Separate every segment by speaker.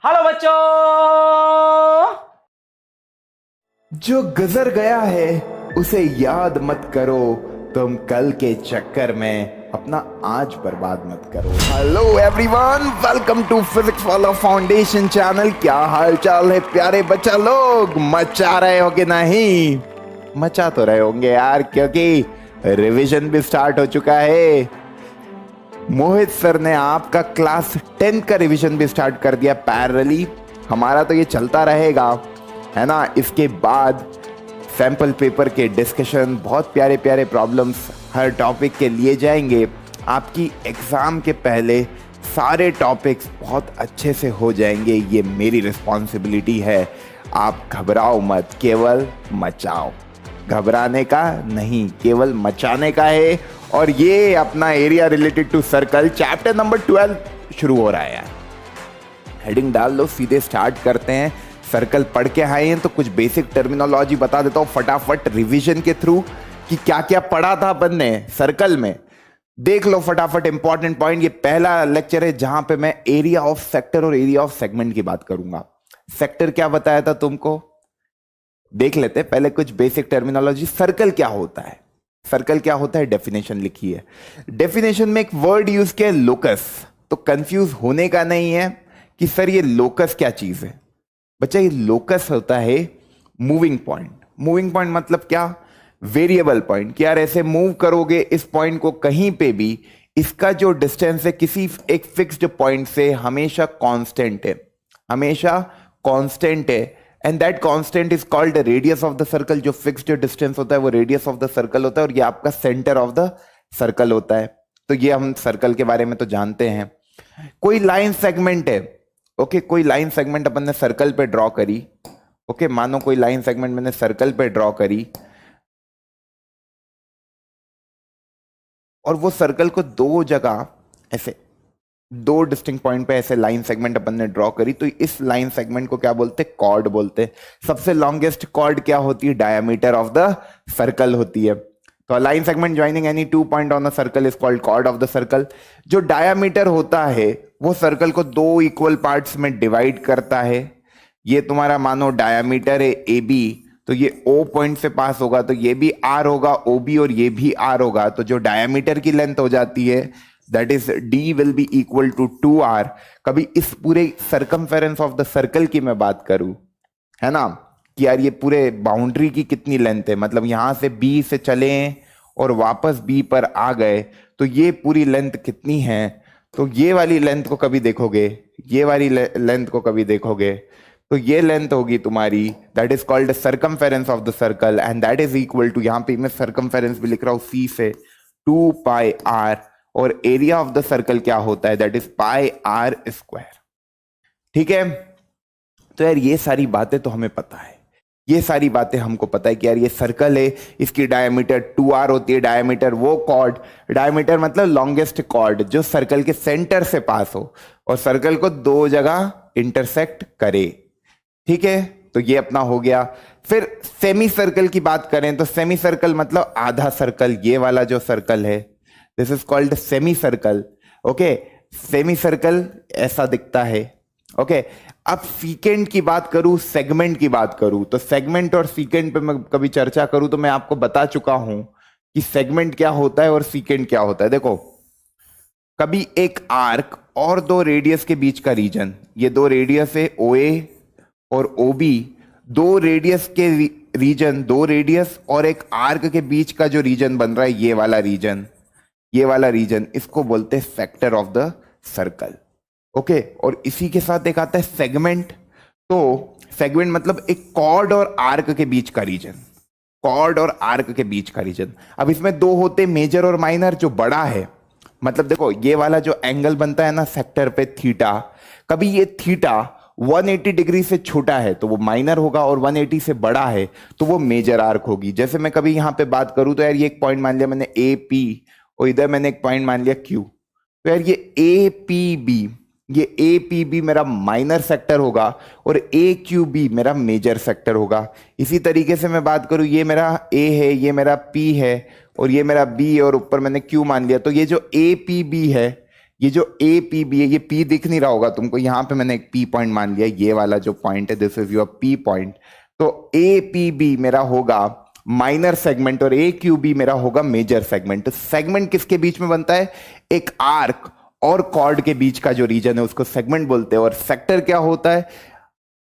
Speaker 1: Hello बच्चों।
Speaker 2: जो गुजर गया है उसे याद मत करो, तुम कल के चक्कर में अपना आज बर्बाद मत करो। Hello everyone, welcome to physics वाला फाउंडेशन चैनल। क्या हाल चाल है प्यारे बच्चा लोग? मचा रहे हो कि नहीं? मचा तो रहे होंगे यार, क्योंकि रिवीजन भी स्टार्ट हो चुका है। मोहित सर ने आपका क्लास 10 का रिवीजन भी स्टार्ट कर दिया पैरेलली। हमारा तो ये चलता रहेगा, है ना। इसके बाद सैंपल पेपर के डिस्कशन, बहुत प्यारे प्यारे प्रॉब्लम्स हर टॉपिक के लिए जाएंगे। आपकी एग्ज़ाम के पहले सारे टॉपिक्स बहुत अच्छे से हो जाएंगे, ये मेरी रिस्पॉन्सिबिलिटी है। आप घबराओ मत, केवल मचाओ। घबराने का नहीं, केवल मचाने का है। और ये अपना area related to circle chapter number 12 शुरू हो रहा है यार। हेडिंग डाल लो, सीधे स्टार्ट करते हैं। सर्कल पढ़ के आए हैं तो कुछ बेसिक टर्मिनोलॉजी बता देता हूँ फटाफट रिवीजन के थ्रू कि क्या क्या पढ़ा था अपन ने सर्कल में। देख लो फटाफट इंपॉर्टेंट पॉइंट। ये पहला लेक्चर है जहां पे मैं एरिया ऑफ सेक्टर और एरिया ऑफ सेगमेंट की बात करूंगा। सेक्टर क्या बताया था तुमको, देख लेते हैं पहले कुछ बेसिक टर्मिनोलॉजी। सर्कल क्या होता है, सर्कल क्या होता है, डेफिनेशन लिखी है। डेफिनेशन में एक वर्ड यूज किया है, लोकस। तो कंफ्यूज होने का नहीं है कि सर ये लोकस क्या चीज है। बच्चा ये लोकस होता है मूविंग पॉइंट। मूविंग पॉइंट मतलब क्या, वेरिएबल पॉइंट। कि यार ऐसे मूव करोगे इस पॉइंट को कहीं पे भी, इसका जो डिस्टेंस है किसी एक फिक्स्ड पॉइंट से हमेशा कांस्टेंट है, हमेशा कांस्टेंट है। And that constant is called radius of the circle. जो फिक्स्ड डिस्टेंस होता है वो रेडियस ऑफ द सर्कल होता है, और ये आपका सेंटर ऑफ द सर्कल होता है। तो ये हम सर्कल के बारे में तो जानते हैं। कोई लाइन सेगमेंट है, ओके कोई लाइन सेगमेंट अपन ने सर्कल पे ड्रॉ करी। ओके मानो कोई लाइन सेगमेंट मैंने सर्कल पे ड्रॉ करी, और वो सर्कल को दो जगह ऐसे दो डिस्टिंक्ट पॉइंट पे ऐसे लाइन सेगमेंट अपन ने ड्रॉ करी। तो इस लाइन सेगमेंट को क्या बोलते हैं, कॉर्ड बोलते हैं। सबसे लॉन्गेस्ट कॉर्ड क्या होती है, डायमीटर ऑफ द सर्कल होती है। तो line segment joining any 2 point on the circle is called chord of the circle. जो डायमीटर होता है वो सर्कल को दो इक्वल पार्ट्स में डिवाइड करता है। ये तुम्हारा मानो डायमीटर है ए बी, तो ये O पॉइंट से पास होगा तो ये भी R होगा OB, और ये भी R होगा। तो जो डायमीटर की लेंथ हो जाती है that is D will be equal to 2R। कभी इस पूरे सर्कमफेरेंस ऑफ द सर्कल की मैं बात करूं, है ना, कि यार ये पूरे बाउंड्री की कितनी लेंथ है, मतलब यहां से B से चले और वापस B पर आ गए तो ये पूरी लेंथ कितनी है। तो ये वाली लेंथ को कभी देखोगे, ये वाली लेंथ को कभी देखोगे तो ये लेंथ होगी तुम्हारी, that is called circumference of the circle, and that is equal to, यहां पे मैं सर्कमफेरेंस भी लिख रहा हूं C से 2πr। और एरिया ऑफ द सर्कल क्या होता है, दैट इज πr स्क्वायर। ठीक है, तो यार ये सारी बातें तो हमें पता है, ये सारी बातें हमको पता है कि यार ये सर्कल है, इसकी डायमीटर 2R होती है। डायमीटर वो कॉर्ड, डायमीटर मतलब लॉन्गेस्ट कॉर्ड जो सर्कल के सेंटर से पास हो और सर्कल को दो जगह इंटरसेक्ट करे। ठीक है, तो ये अपना हो गया। फिर सेमी सर्कल की बात करें तो सेमी सर्कल मतलब आधा सर्कल। ये वाला जो सर्कल है this is called semi circle. Okay, semi circle ऐसा दिखता है। ओके, अब सीकेंड की बात करूं, सेगमेंट की बात करूं, तो सेगमेंट और सीकेंड पे मैं कभी चर्चा करूं तो मैं आपको बता चुका हूं कि सेगमेंट क्या होता है और सीकेंड क्या होता है। देखो, कभी एक आर्क और दो रेडियस के बीच का रीजन, ये दो रेडियस है OA और OB, दो रेडियस के रीजन, दो रेडियस और एक आर्क के बीच का जो रीजन बन रहा है, ये वाला रीजन, ये वाला रीजन, इसको बोलते हैं sector of the circle. Okay, और इसी के साथ एक आता है सेगमेंट। तो सेगमेंट मतलब एक कॉर्ड और आर्क के बीच का रीजन, कॉर्ड और आर्क के बीच का रीजन। अब इसमें दो होते मेजर और माइनर। जो बड़ा है, मतलब देखो ये वाला जो एंगल बनता है ना सेक्टर पे थीटा, कभी ये थीटा 180 डिग्री से छोटा है तो वो माइनर होगा, और 180 से बड़ा है तो वो मेजर आर्क होगी। जैसे मैं कभी यहां पे बात करूं तो यार ये एक पॉइंट मान लिया मैंने AP, और इधर मैंने एक पॉइंट मान लिया Q। तो यार ये APB, ये APB मेरा माइनर सेक्टर होगा और AQB मेरा मेजर सेक्टर होगा। इसी तरीके से मैं बात करूं, ये मेरा A है, ये मेरा P है, और ये मेरा B है, और ऊपर मैंने Q मान लिया। तो ये जो APB है ये जो ए पी बी है, ये पी दिख नहीं रहा होगा तुमको, यहां पे मैंने एक पी पॉइंट मान लिया, ये वाला जो पॉइंट है this is your P point. तो ए पी बी मेरा होगा माइनर सेगमेंट और ए क्यू बी मेरा होगा मेजर सेगमेंट। तो सेगमेंट किसके बीच में बनता है? एक आर्क और कॉर्ड के बीच का जो रीजन है उसको सेगमेंट बोलते हैं। और सेक्टर क्या होता है?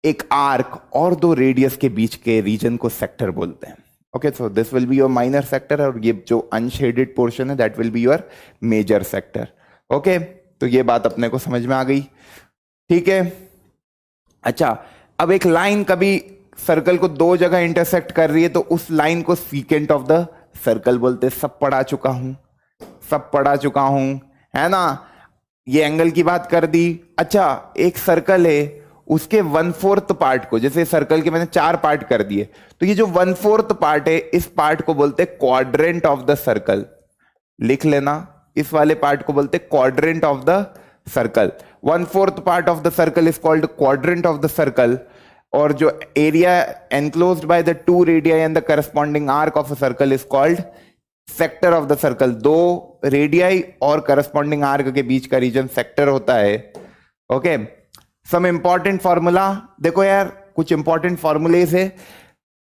Speaker 2: एक आर्क और दो रेडियस के बीच के रीजन को सेक्टर बोलते हैं। Okay, so this will be your minor sector और ये जो अनशेडेड पोर्शन है that will be your major sector. Okay, तो ये बात अपने को समझ में आ गई, ठीक है। अच्छा, अब एक लाइन कभी सर्कल को दो जगह इंटरसेक्ट कर रही है तो उस लाइन को सीकेंट ऑफ द सर्कल बोलते हैं। सब पढ़ा चुका हूं, सब पढ़ा चुका हूं, है ना। ये एंगल की बात कर दी। अच्छा, एक सर्कल है, उसके 1/4 पार्ट को, जैसे सर्कल के मैंने 4 पार्ट कर दिए, तो ये जो 1/4 पार्ट है इस पार्ट को बोलते हैं क्वाड्रेंट ऑफ द सर्कल। लिख लेना, इस वाले पार्ट को बोलते हैं quadrant of the circle. 1/4 part of the circle is called quadrant of the circle. और जो area enclosed by the 2 radii and the corresponding arc of a circle is called sector of the circle. 2 radii और corresponding arc के बीच का reason sector होता है। Okay, some important formula देखो यार, कुछ इंपॉर्टेंट फॉर्मूलेज है।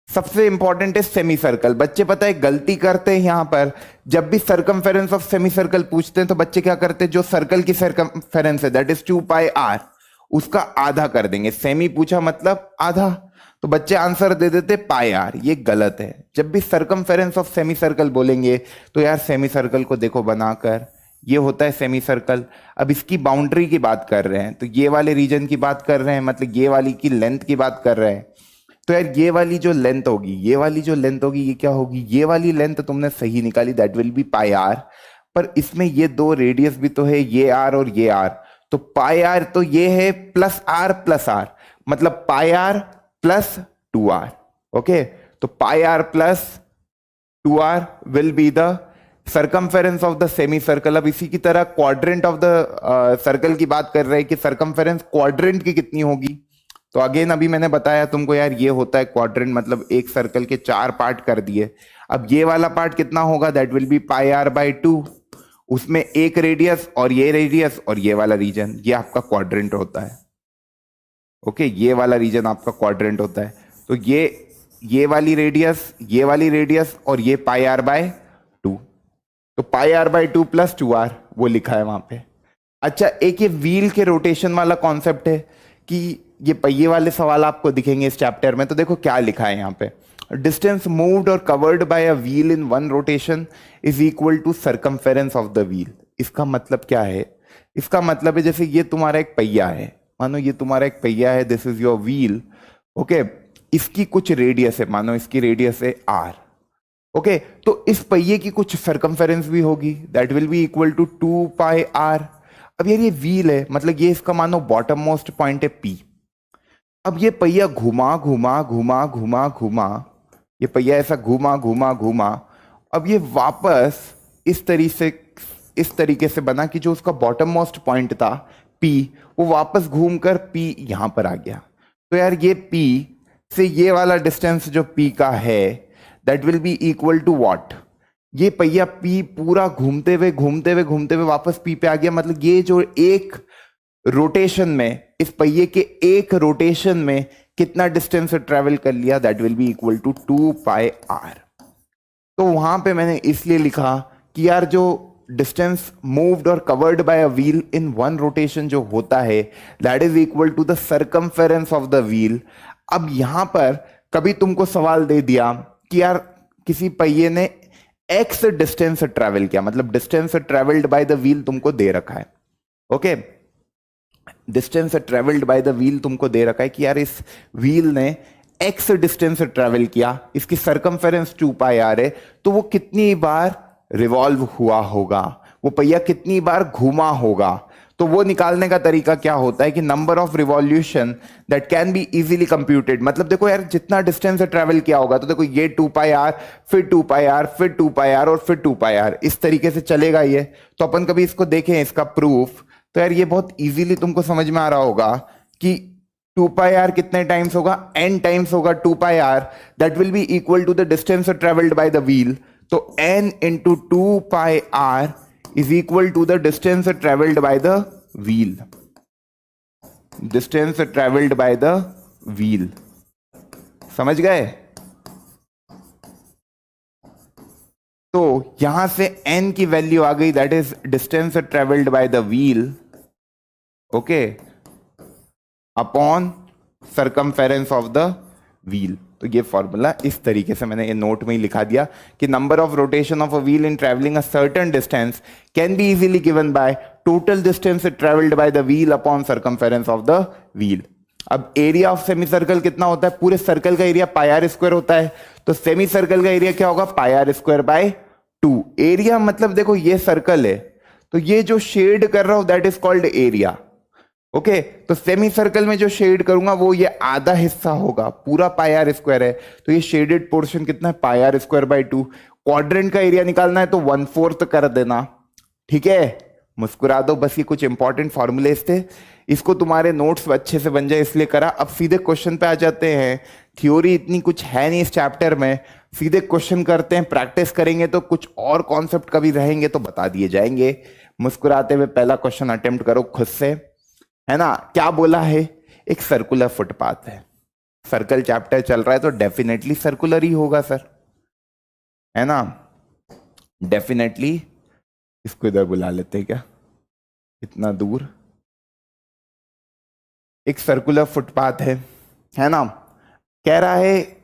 Speaker 2: सबसे इंपॉर्टेंट है सेमी सर्कल। बच्चे पता है गलती करते हैं यहां पर, जब भी सर्कमफेरेंस ऑफ सेमी सर्कल पूछते हैं तो बच्चे क्या करते हैं, जो सर्कल की सर्कमफेरेंस है दैट इज 2 पाई आर, उसका आधा कर देंगे। सेमी पूछा मतलब आधा, तो बच्चे आंसर दे देते पाई आर। ये गलत है। जब भी सर्कमफेरेंस ऑफ सेमी सर्कल बोलेंगे तो यार सेमी सर्कल को देखो बनाकर, ये होता है सेमी सर्कल। अब इसकी बाउंड्री की बात कर रहे हैं तो ये वाले रीजन की बात कर रहे हैं, मतलब ये वाली की लेंथ की बात कर रहे हैं। तो यार ये वाली जो लेंथ होगी, ये वाली जो लेंथ होगी, ये क्या होगी? ये वाली लेंथ तुमने सही निकाली, that will be pi R. पर इसमें ये 2 रेडियस भी तो है, ये आर और ये आर, तो पाई आर तो ये है प्लस आर, मतलब पाई आर प्लस 2r। ओके, तो pi are plus 2r will be the circumference of the semi circle. अब इसी की तरह क्वाड्रेंट ऑफ द सर्कल की बात कर रहे हैं कि सर्कमफेरेंस क्वाड्रेंट की कितनी होगी। तो अगेन अभी मैंने बताया तुमको यार, ये होता है क्वाड्रेंट, मतलब एक सर्कल के 4 पार्ट कर दिए। अब ये वाला पार्ट कितना होगा? That will be pi R by 2। उसमें एक रेडियस और ये रेडियस और ये वाला रीजन, ये आपका क्वाड्रेंट होता है। ओके, ये वाला रीजन आपका क्वाड्रेंट होता है। तो ये वाली रेडियस और ये पाई आर बाय 2, तो pi are bye 2 plus 2r वो लिखा है वहां पे। अच्छा, एक ये व्हील के रोटेशन वाला कॉन्सेप्ट है कि ये पहिए वाले सवाल आपको दिखेंगे इस चैप्टर में। तो देखो क्या लिखा है यहाँ पे, डिस्टेंस मूव्ड और covered by a wheel in 1 rotation is equal to circumference of the wheel. इसका मतलब क्या है? इसका मतलब है जैसे ये तुम्हारा एक पहिया है, मानो ये तुम्हारा एक पहिया है, this is your wheel. Okay, इसकी कुछ रेडियस है, मानो इसकी रेडियस है r। ओके, तो इस पहिए की कुछ सर्कमफेरेंस भी होगी, that will be equal to 2 pi r। अब यार ये व्हील है, मतलब ये इसका मानो बॉटम मोस्ट पॉइंट है P। अब ये पहिया घुमा घुमा घुमा घुमा घुमा, ये पहिया ऐसा घुमा घुमा घुमा, अब ये वापस इस तरीके से बना कि जो उसका बॉटम मोस्ट पॉइंट था P, वो वापस घूमकर P यहां पर आ गया। तो यार ये P से ये वाला डिस्टेंस जो P का है that will be equal to what? ये पहिया P पूरा घूमते हुए वापस P पे आ गया। मतलब ये जो एक रोटेशन में, इस पहिए के एक रोटेशन में कितना डिस्टेंस ट्रेवल कर लिया, that will be equal to 2 pi r। तो वहां पे मैंने इसलिए लिखा कि यार जो डिस्टेंस मूव्ड और covered by a wheel in 1 rotation जो होता है that is equal to the circumference of the wheel. अब यहां पर कभी तुमको सवाल दे दिया कि यार किसी पहिए ने x डिस्टेंस ट्रेवल किया, मतलब distance travelled by the wheel तुमको दे रखा है। Okay, distance travelled by the wheel तुमको दे रखा है कि यार इस व्हील ने x डिस्टेंस ट्रेवल किया, इसकी सर्कमफेरेंस 2 पाई r है, तो वो कितनी बार रिवॉल्व हुआ होगा, वो पहिया कितनी बार घूमा होगा। तो वो निकालने का तरीका क्या होता है कि number of revolution that can be easily computed. मतलब देखो यार जितना डिस्टेंस ट्रेवल किया होगा, तो देखो ये 2 पाई r, फिर 2 पाई r, फिर 2 पाई r और फिर 2 पाई r, इस तरीके से चलेगा ये। तो अपन कभी इसको देखें, इसका प्रूफ, तो यार ये बहुत इजीली तुमको समझ में आ रहा होगा कि 2 पाई r कितने टाइम्स होगा? n टाइम्स होगा 2 pi r, that will be equal to the distance travelled by the wheel. तो n into 2 pi r is equal to the distance travelled by the wheel, distance travelled by the wheel. समझ गए? तो यहां से n की value आ गई, that is distance travelled by the wheel, okay, upon circumference of the wheel. तो ये formula इस तरीके से मैंने ये नोट में ही लिखा दिया कि number of rotation of a wheel in travelling a certain distance can be easily given by total distance travelled by the wheel upon circumference of the wheel. अब एरिया ऑफ सेमी सर्कल कितना होता है? पूरे circle का area pi r square होता है, तो semi circle का एरिया क्या होगा? Pi r square by 2। Area मतलब देखो ये सर्कल है, तो ये जो शेड कर रहा हूं that is called area, okay. तो सेमी सर्कल में जो शेड करूंगा वो ये आधा हिस्सा होगा, पूरा पाई आर स्क्वायर है, तो ये शेडेड पोर्शन कितना है? पाई आर स्क्वायर बाय 2। क्वाड्रेंट का एरिया निकालना है तो 1/4 कर देना, ठीक है। मुस्कुरा दो, बस ये कुछ इंपॉर्टेंट फॉर्मूलेस थे, इसको तुम्हारे नोट्स अच्छे से बन जाए इसलिए करा। अब सीधे क्वेश्चन पे आ जाते हैं। थ्योरी इतनी कुछ है नहीं इस चैप्टर में, सीधे क्वेश्चन करते हैं। प्रैक्टिस करेंगे तो कुछ और कॉन्सेप्ट कभी रहेंगे तो बता दिए जाएंगे। मुस्कुराते हुए पहला क्वेश्चन अटेम्प्ट करो खुद से, है ना। क्या बोला है? एक सर्कुलर फुटपाथ है, सर्कल चैप्टर चल रहा है तो डेफिनेटली सर्कुलर ही होगा सर, है ना। डेफिनेटली इसको इधर बुला लेते हैं क्या, इतना दूर। एक सर्कुलर फुटपाथ है ना। कह रहा है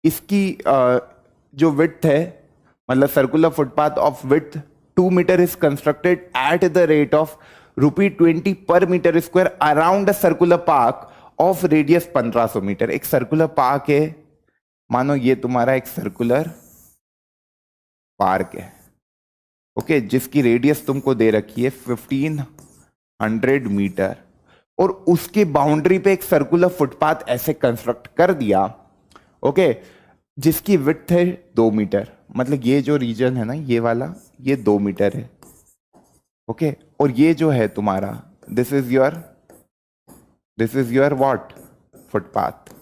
Speaker 2: इसकी जो विड्थ है, मतलब circular footpath of width 2 metre is constructed at the rate of ₹20 per metre square around a circular park of radius 1500 metre. एक सर्कुलर पार्क है, मानो ये तुम्हारा एक सर्कुलर पार्क है, ओके, जिसकी रेडियस तुमको दे रखी है 1500 मीटर, और उसके बाउंड्री पे एक सर्कुलर फुटपाथ ऐसे कंस्ट्रक्ट कर दिया, ओके, जिसकी विड्थ है 2 मीटर। मतलब ये जो रीजन है ना, ये वाला, ये 2 मीटर है, ओके। और ये जो है तुम्हारा, this is your what? Footpath,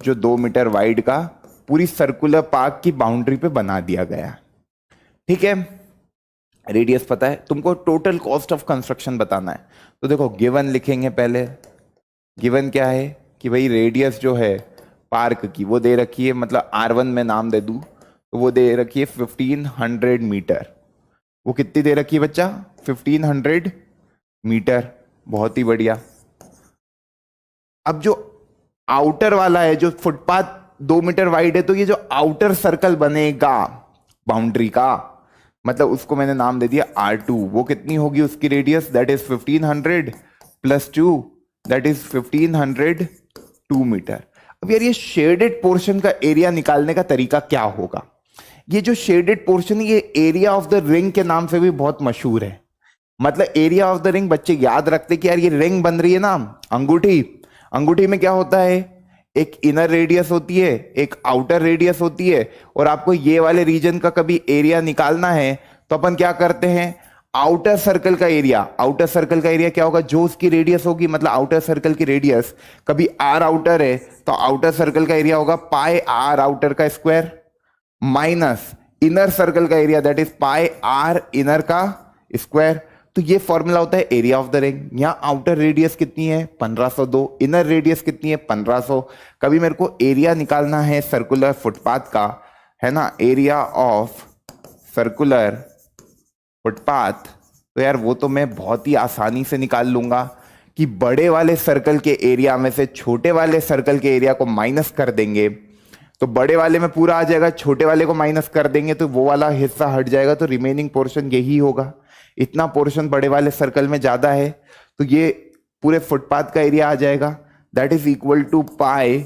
Speaker 2: जो 2 मीटर वाइड का पूरी सर्कुलर पार्क की बाउंड्री पे बना दिया गया, ठीक है। रेडियस पता है तुमको, टोटल कॉस्ट ऑफ कंस्ट्रक्शन बताना है। तो देखो गिवन लिखेंगे पहले। गिवन क्या है कि भाई रेडियस जो है पार्क की वो दे रखी है, मतलब R1 में नाम दे दूं तो वो दे रखी है 1500 मीटर। वो कितनी दे रखी है बच्चा? 1500 मीटर। बहुत ही बढ़िया। अब जो आउटर वाला है, जो फुटपाथ 2 मीटर वाइड है, तो ये जो आउटर सर्कल बनेगा बाउंड्री का, मतलब उसको मैंने नाम दे दिया R2। वो कितनी होगी उसकी radius? That is 1500 + 2, that is 1502 metre. अब यार ये शेडेड पोर्शन का एरिया निकालने का तरीका क्या होगा? ये जो शेडेड पोर्शन, ये एरिया ऑफ द रिंग के नाम से भी बहुत मशहूर है। मतलब एरिया ऑफ द रिंग, बच्चे याद रखते कि यार ये रिंग बन रही है ना, अंगूठी, अंगूठी में क्या होता है? एक इनर रेडियस होती है, एक आउटर रेडियस होती है, और आपको ये वाले रीजन का कभी एरिया निकालना है तो अपन क्या करते हैं? आउटर सर्कल का एरिया। आउटर सर्कल का एरिया क्या होगा? जो उसकी रेडियस होगी, मतलब आउटर सर्कल की रेडियस, कभी आर आउटर है तो आउटर सर्कल का एरिया होगा पाई आर आउटर का स्क्वायर, माइनस इनर सर्कल का area, that is pi R inner का स्क्वायर। तो ये फॉर्मूला होता है एरिया ऑफ द रिंग। यहां आउटर रेडियस कितनी है? 1502। इनर रेडियस कितनी है? 1500। कभी मेरे को एरिया निकालना है सर्कुलर फुटपाथ का, है ना, एरिया ऑफ सर्कुलर फुटपाथ, तो यार वो तो मैं बहुत ही आसानी से निकाल लूंगा कि बड़े वाले सर्कल के एरिया में से छोटे वाले सर्कल के एरिया को माइनस कर देंगे, तो बड़े वाले में पूरा आ जाएगा, छोटे वाले को माइनस कर देंगे तो वो वाला हिस्सा हट जाएगा, तो रिमेनिंग पोर्शन यही होगा। इतना पोर्शन बड़े वाले सर्कल में ज्यादा है, तो ये पूरे फुटपाथ का एरिया आ जाएगा, that is equal to pi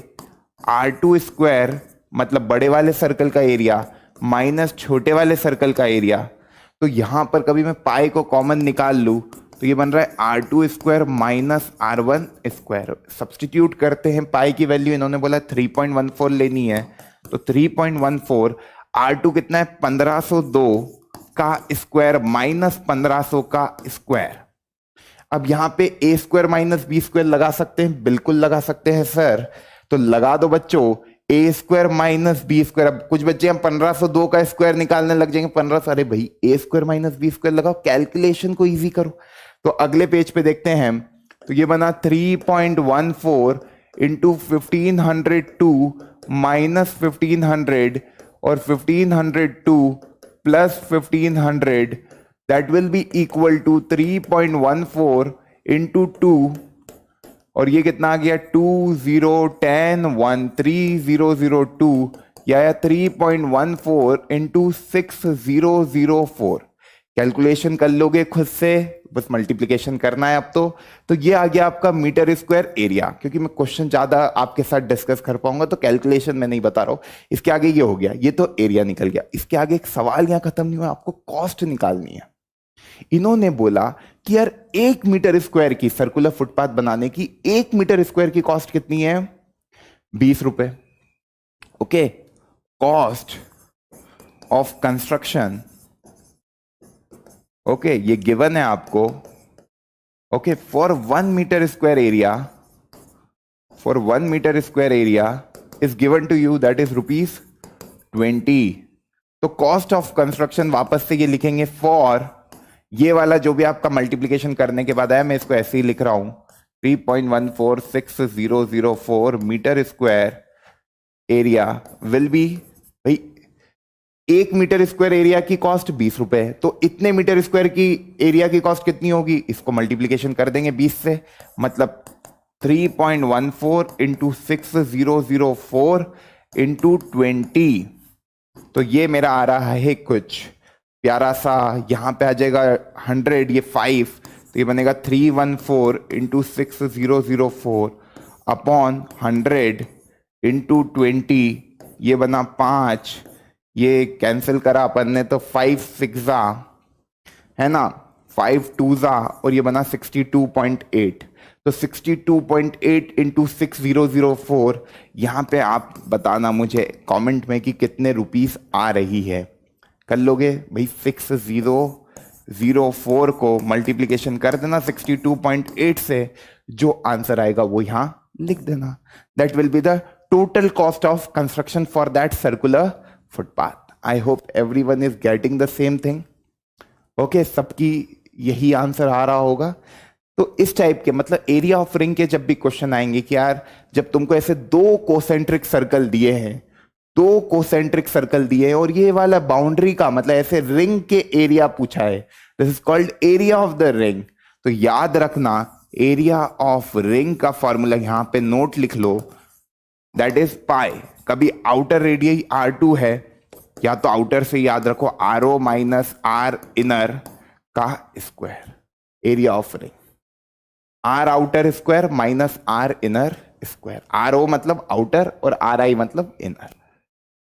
Speaker 2: R2 square, मतलब बड़े वाले सर्कल का एरिया माइनस छोटे वाले सर्कल का एरिया। तो यहां पर कभी मैं पाई को कॉमन निकाल लूं तो ये बन रहा है R2 square minus R1 square. Substitute करते हैं, पाई की वैल्यू इन्होंने बोला 3.14 लेनी है, तो 3.14, R2 कितना है? 1502 का स्क्वायर माइनस 1500 का स्क्वायर। अब यहां पे a square minus b square लगा सकते हैं, बिल्कुल लगा सकते हैं सर, तो लगा दो बच्चों। ए स्क्वायर माइनस बी स्क्वायर। अब कुछ बच्चे हम 1502 का स्क्वायर निकालने लग जाएंगे, 1500, अरे भाई ए स्क्वायर माइनस बी स्क्वायर लगाओ, कैलकुलेशन को इजी करो। तो अगले पेज पे देखते हैं हम, तो ये बना 3.14 इंटू 1502 माइनस 1500 और 1502 plus 1500, that will be equal to 3.14 into 2, और ये कितना आ गया 20101302 या 3.14 इंटू 6004। कैलकुलेशन कर लोगे खुद से, बस मल्टीप्लिकेशन करना है अब तो ये आ गया आपका मीटर स्क्वायर एरिया। क्योंकि मैं क्वेश्चन ज्यादा आपके साथ डिस्कस कर पाऊंगा तो कैलकुलेशन मैं नहीं बता रहा हूं। इसके आगे ये हो गया, ये तो एरिया निकल गया। इसके आगे एक सवाल यहां खत्म नहीं हुआ, आपको कॉस्ट निकालनी है। इन्होंने बोला कि यार 1 मीटर स्क्वायर की सर्कुलर फुटपाथ बनाने की 1 मीटर स्क्वायर की कॉस्ट कितनी है? 20 रुपए। Okay, cost of construction, okay, ये गिवन है आपको। Okay, for 1 metre square area, for 1 metre square area is given to you, that is ₹20। तो कॉस्ट ऑफ कंस्ट्रक्शन वापस से ये लिखेंगे फॉर, ये वाला जो भी आपका मल्टीप्लिकेशन करने के बाद आया, मैं इसको ऐसे ही लिख रहा हूं, 3.146004 metre square area will be, भाई 1 मीटर स्क्वायर एरिया की कॉस्ट 20 रुपए है, तो इतने मीटर स्क्वायर की एरिया की कॉस्ट कितनी होगी? इसको मल्टीप्लिकेशन कर देंगे 20 से, मतलब 3.14 इंटू 6004 इंटू 20। तो ये मेरा आ रहा है कुछ प्यारा सा, यहां पे आ जाएगा 100, ये 5, तो ये बनेगा 314 इंटू 6004 अपॉन 100 इंटू 20, ये बना 5, ये कैंसिल करा अपन ने तो 5 6 है ना, 5 2 और ये बना 62.8। तो 62.8 इंटू 6004, यहां पे आप बताना मुझे कमेंट में कि कितने रुपीस आ रही है। कर लोगे भाई? 6004 को मल्टीप्लिकेशन कर देना 62.8 से, जो आंसर आएगा वो यहां लिख देना। That will be the total cost of construction for that circular footpath. I hope everyone is getting the same thing. Okay, सबकी यही आंसर आ रहा होगा। तो इस टाइप के, मतलब एरिया ऑफ रिंग के जब भी क्वेश्चन आएंगे कि यार जब तुमको ऐसे 2 कोसेंट्रिक सर्कल दिए हैं, 2 कोसेंट्रिक सर्कल दिए हैं और ये वाला बाउंड्री का मतलब ऐसे रिंग के एरिया पूछा है, this is called area of the ring. तो याद रखना एरिया ऑफ रिंग का फॉर्मूला यहां पे नोट लिख लो, दैट इज पाई। कभी आउटर रेडियस R2 है, या तो आउटर से याद रखो RO माइनस R इनर का square, area of ring. R outer square minus R inner square. RO मतलब आउटर और RI मतलब इनर।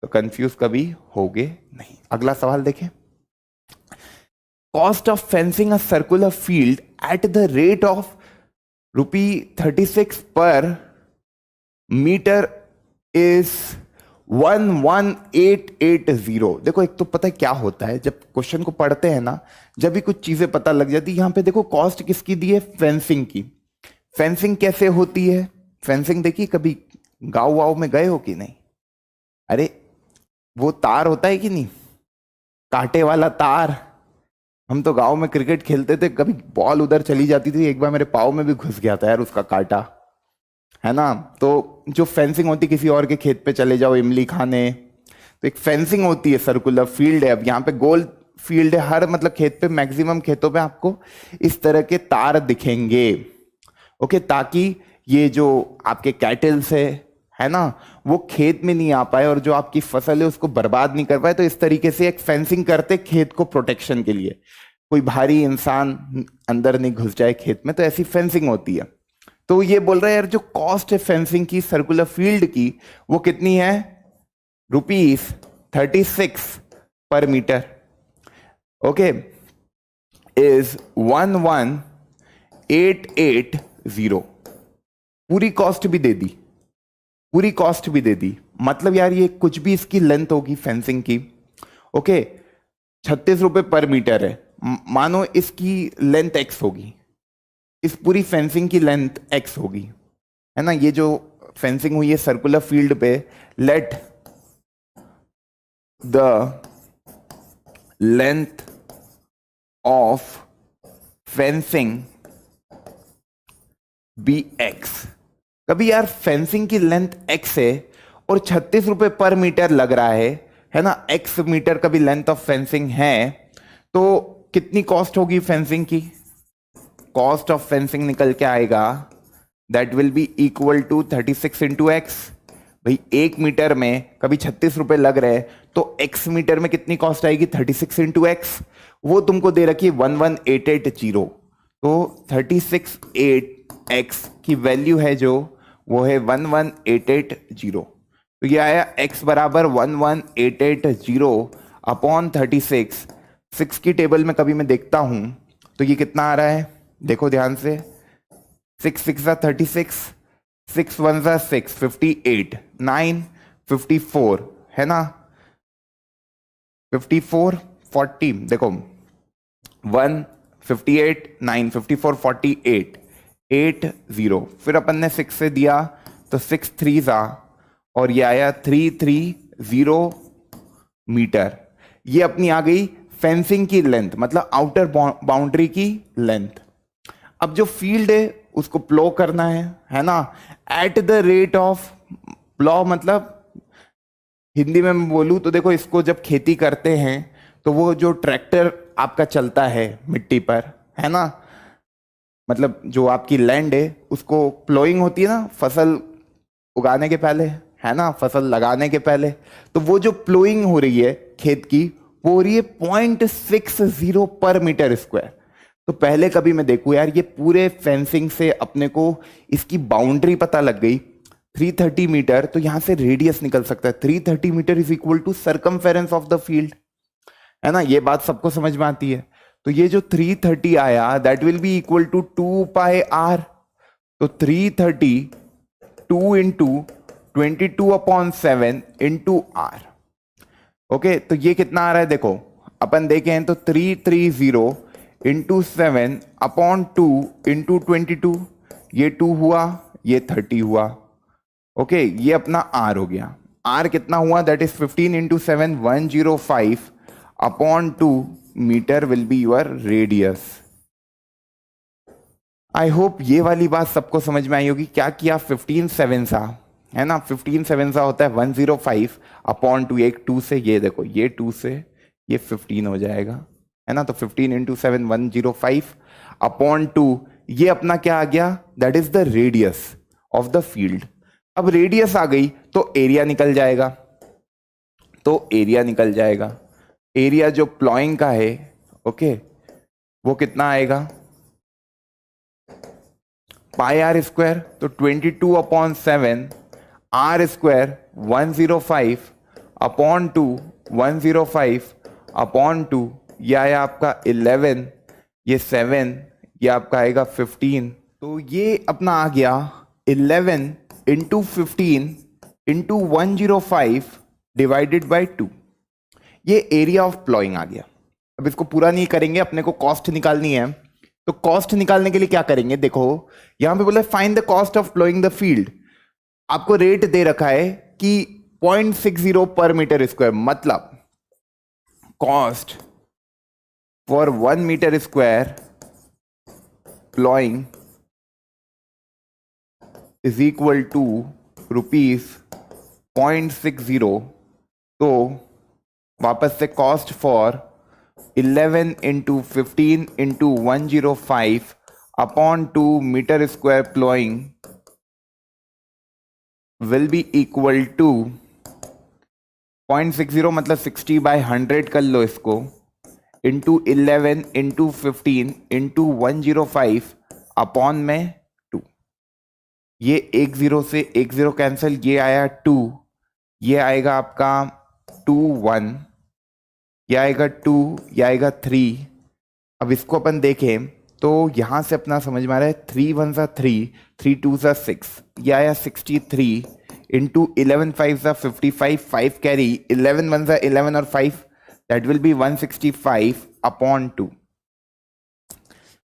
Speaker 2: तो कंफ्यूज कभी होगे नहीं। अगला सवाल देखें, cost of fencing a circular field at the rate of ₹36 पर मीटर इज 11880। देखो, एक तो पता है क्या होता है जब क्वेश्चन को पढ़ते हैं ना, जब भी कुछ चीजें पता लग जाती है। यहां पे देखो कॉस्ट किसकी दी है? फेंसिंग की। फेंसिंग कैसे होती है? फेंसिंग देखिए, कभी गांव वाव में गए हो कि नहीं? अरे वो तार होता है कि नहीं, कांटे वाला तार। हम तो गांव में क्रिकेट खेलते थे, कभी बॉल उधर चली जाती थी, एक बार मेरे पाँव में भी घुस गया था यार उसका कांटा, है ना। तो जो फेंसिंग होती, किसी और के खेत पे चले जाओ इमली खाने, तो एक फेंसिंग होती है, सर्कुलर फील्ड है। अब यहाँ पे गोल फील्ड है, हर मतलब खेत पे, मैक्सिमम खेतों पे आपको इस तरह के तार दिखेंगे। ओके, ताकि ये जो आपके कैटल्स है ना, वो खेत में नहीं आ पाए और जो आपकी फसल है उसको बर्बाद नहीं कर पाए। तो इस तरीके से एक फेंसिंग करते खेत को प्रोटेक्शन के लिए, कोई भारी इंसान अंदर नहीं घुस जाए खेत में, तो ऐसी फेंसिंग होती है। तो ये बोल रहा है यार जो कॉस्ट है फेंसिंग की सर्कुलर फील्ड की, वो कितनी है? ₹36 पर मीटर। Okay, is 11880। पूरी कॉस्ट भी दे दी, पूरी कॉस्ट भी दे दी। मतलब यार ये कुछ भी इसकी लेंथ होगी फेंसिंग की, ओके, 36 रुपए पर मीटर है। मानो इसकी लेंथ x होगी, इस पूरी फेंसिंग की लेंथ x होगी, है ना। ये जो फेंसिंग हुई है सर्कुलर फील्ड पे, let the length of fencing be x. कभी यार फेंसिंग की लेंथ एक्स है और 36 रुपए पर मीटर लग रहा है ना, एक्स मीटर का भी लेंथ ऑफ फेंसिंग है, तो कितनी कॉस्ट होगी फेंसिंग की? कॉस्ट ऑफ फेंसिंग निकल के आएगा that will be equal to 36 into x. भाई 1 मीटर में कभी 36 रुपए लग रहे हैं तो एक्स मीटर में कितनी कॉस्ट आएगी? 36 इंटू एक्स। वो तुमको दे रखी है 11880, तो 36 एक्स की वैल्यू है जो वो है 11880। तो ये आया x बराबर 11880 अपॉन 36। 6 की टेबल में कभी मैं देखता हूं तो ये कितना आ रहा है, देखो ध्यान से। 6 6 36, 6 1 6, 58, 9 54 है ना, 54 40, देखो 1 58 9 54 48 8 0, फिर अपन ने 6 से दिया तो 6 3 और ये आया 330 मीटर। ये अपनी आ गई फेंसिंग की लेंथ, मतलब आउटर बाउंड्री की लेंथ। अब जो फील्ड है उसको प्लो करना है ना, एट द रेट ऑफ प्लो, मतलब हिंदी में मैं बोलूं तो देखो, इसको जब खेती करते हैं तो वो जो ट्रैक्टर आपका चलता है मिट्टी पर, है ना, मतलब जो आपकी लैंड है उसको प्लोइंग होती है ना, फसल उगाने के पहले, है ना, फसल लगाने के पहले, तो वो जो प्लोइंग हो रही है खेत की वो हो रही है 0.60 पर मीटर स्क्वायर। तो पहले कभी मैं देखूं यार, ये पूरे फेंसिंग से अपने को इसकी बाउंड्री पता लग गई 330 मीटर, तो यहां से रेडियस निकल सकता है 330 metre is equal to circumference of the field, है ना। ये बात सबको समझ में आती है। तो ये जो 330 आया that will be equal to 2 pi r. तो 330 2 इंटू 22/7 इंटू आर। ओके, तो ये कितना आ रहा है देखो, अपन देखें तो 330 इंटू 7/2 इंटू 22, ये 2 हुआ, ये 30 हुआ। ओके, ये अपना आर हो गया। आर कितना हुआ, that is 15 into 7 105/2 metre will be your radius. I hope ये वाली बात सबको समझ में आई होगी। क्या किया, 15 7 सा, है ना, 15 7 सा होता है 105/2, एक 2 से, ये देखो ये 2 से ये 15 हो जाएगा, है ना। तो 15 इंटू 7 105/2, ये अपना क्या आ गया, that is the radius of the field. अब रेडियस आ गई तो एरिया निकल जाएगा, तो एरिया निकल जाएगा। एरिया जो प्लॉइंग का है, ओके, वो कितना आएगा, पाई आर स्क्वायर, तो 22/7 आर स्क्वायर 105/2 105/2, ये आया आपका 11, ये 7, ये आपका आएगा 15। तो ये अपना आ गया 11 इंटू 15 इंटू 105 डिवाइडेड बाई 2। ये एरिया ऑफ प्लॉइंग आ गया। अब इसको पूरा नहीं करेंगे, अपने को कॉस्ट निकालनी है। तो कॉस्ट निकालने के लिए क्या करेंगे, देखो यहां पे बोला find the cost of ploughing the field. आपको रेट दे रखा है कि 0.60 पर मीटर स्क्वायर, मतलब cost for 1 metre square ploughing is equal to ₹0.60। तो वापस से cost for 11 into 15 into 105/2 metre square ploughing will be equal to 0.60, मतलब 60/100 कर लो इसको, इंटू 11 इंटू 15 इंटू 105/2। ये 1 0 से 1 0 कैंसिल, ये आया 2, ये आएगा आपका 2 1, ये आएगा 2, ये आएगा 3। अब इसको अपन देखें तो यहां से अपना समझ में आ रहा है 3 1 सा 3, 3 2 सा 6, ये आया 63 इंटू 11 5 सा 55, 5 कैरी, 11 1 सा 11 और 5, that will B 165/2।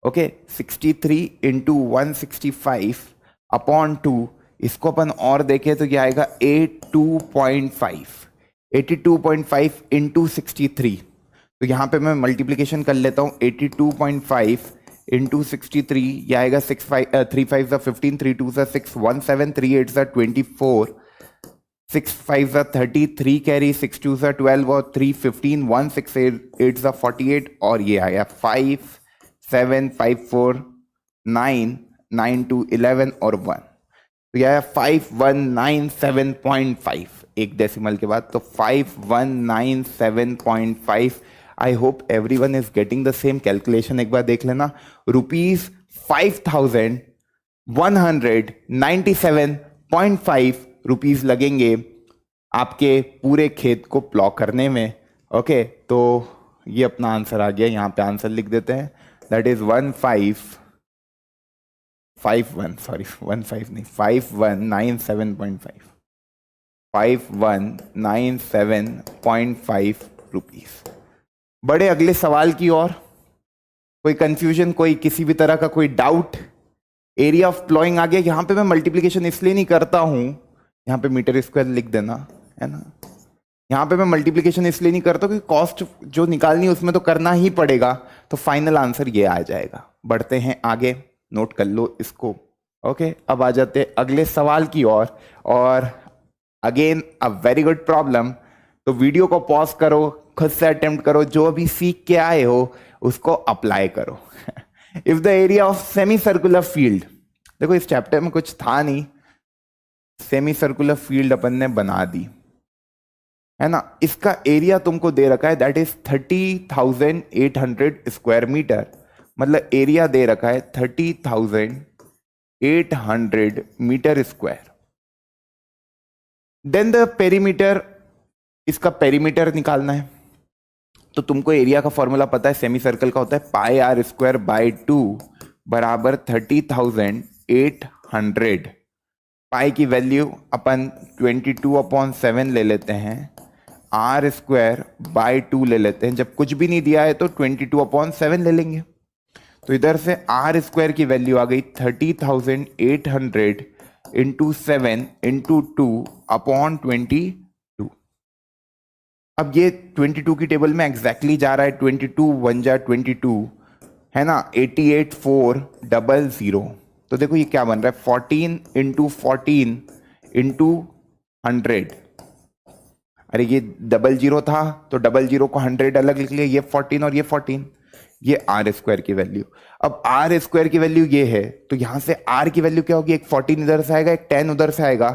Speaker 2: Okay, 63 into 165/2, इसको अपन और देखें तो क्या आएगा 82.5, 82.5 इंटू 63। तो यहाँ पे मैं मल्टीप्लीकेशन कर लेता हूँ, 82.5 इंटू 63, यह आएगा 3 5 15, 3 2 6 1 7, 3 8 24, 6 5 30, 3 कैरी, 6 2 12 और 3 15, 1 6 8 48 और ये आया 5 7 5 4 9 9 2 11 और 1। तो यह आया 5197.5 एक डेसिमल के बाद, तो 5197.5। आई hope everyone is getting the same calculation. एक बार देख लेना, ₹5197.5 रुपीज लगेंगे आपके पूरे खेत को प्लॉ करने में। ओके, तो ये अपना आंसर आ गया, यहां पे आंसर लिख देते हैं, दैट इज 5197.5 5197.5 रुपीज। बड़े अगले सवाल की ओर। कोई कंफ्यूजन, कोई किसी भी तरह का कोई डाउट? एरिया ऑफ प्लॉइंग आ गया। यहां पे मैं मल्टीप्लिकेशन इसलिए नहीं करता हूं, यहां पे मीटर स्क्वायर लिख देना, है ना। यहां पे मैं मल्टीप्लिकेशन इसलिए नहीं करता कि कॉस्ट जो निकालनी है उसमें तो करना ही पड़ेगा, तो फाइनल आंसर ये आ जाएगा। बढ़ते हैं आगे, नोट कर लो इसको। ओके, अब आ जाते हैं अगले सवाल की ओर। और again a very good problem. तो वीडियो को पॉज करो, खुद से अटेम्प्ट करो, जो अभी सीख के आए हो उसको अप्लाई करो। If the area of semi circular field, देखो इस चैप्टर में कुछ था नहीं, सेमी सर्कुलर फील्ड अपन ने बना दी, है ना। इसका एरिया तुमको दे रखा है, दैट इज 30,800 स्क्वायर मीटर। मतलब एरिया दे रखा है 30,800 metre square. Then the perimeter, इसका पेरीमीटर निकालना है। तो तुमको एरिया का फॉर्मूला पता है, सेमी सर्कल का होता है पाई आर स्क्वायर बाई 2 बराबर 30,800। पाई की वैल्यू अपन 22/7 ले लेते हैं, आर स्क्वायर बाई 2 ले लेते हैं। जब कुछ भी नहीं दिया है तो 22/7 ले लेंगे। तो इधर से आर स्क्वायर की वैल्यू आ गई 30,800 इंटू 7 इंटू 2/22। अब ये 22 की टेबल में एग्जैक्टली जा रहा है, 22 1 जा 22, है ना, 88,400। तो देखो ये क्या बन रहा है, 14 इंटू 14 इंटू 100। अरे ये 00 था तो 00 को 100 अलग लिख लिया, ये 14 और ये 14, ये आर स्क्वायर की वैल्यू। अब आर स्क्वायर की वैल्यू ये है, तो यहां से आर की वैल्यू क्या होगी, एक 14 इधर से आएगा, एक 10 उधर से आएगा।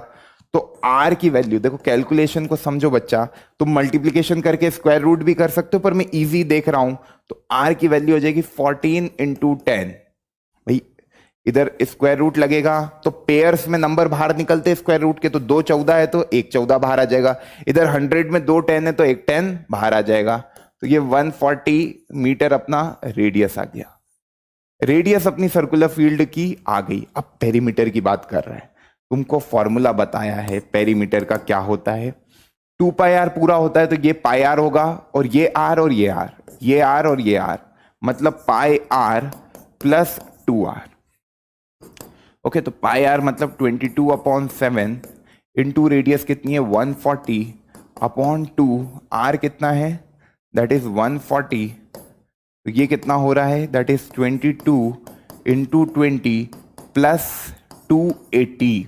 Speaker 2: तो आर की वैल्यू देखो, कैलकुलेशन को समझो बच्चा, तुम मल्टीप्लीकेशन करके स्क्वायर रूट भी कर सकते हो, पर मैं इजी देख रहा हूं। तो आर की वैल्यू हो जाएगी 14 इंटू 10। भाई इधर स्क्वायर रूट लगेगा तो पेयर्स में नंबर बाहर निकलते स्क्वायर रूट के, तो 2 14 है तो 1 14 बाहर आ जाएगा। इधर 100 में 2 10 है तो 1 10 बाहर आ जाएगा। तो ये 140 मीटर अपना रेडियस आ गया। रेडियस अपनी सर्कुलर फील्ड की आ गई। अब पेरीमीटर की बात कर रहे हैं, तुमको फॉर्मूला बताया है पेरीमीटर का क्या होता है। 2 पाई आर पूरा होता है तो ये पाई आर होगा, और ये आर और ये आर, ये आर और ये आर, मतलब पाई आर प्लस 2r। ओके, तो पाई आर मतलब 22/7 इंटू रेडियस कितनी है 140/2, आर कितना है दैट इज 140। तो ये कितना हो रहा है, दैट इज 22 इंटू 20 प्लस 280।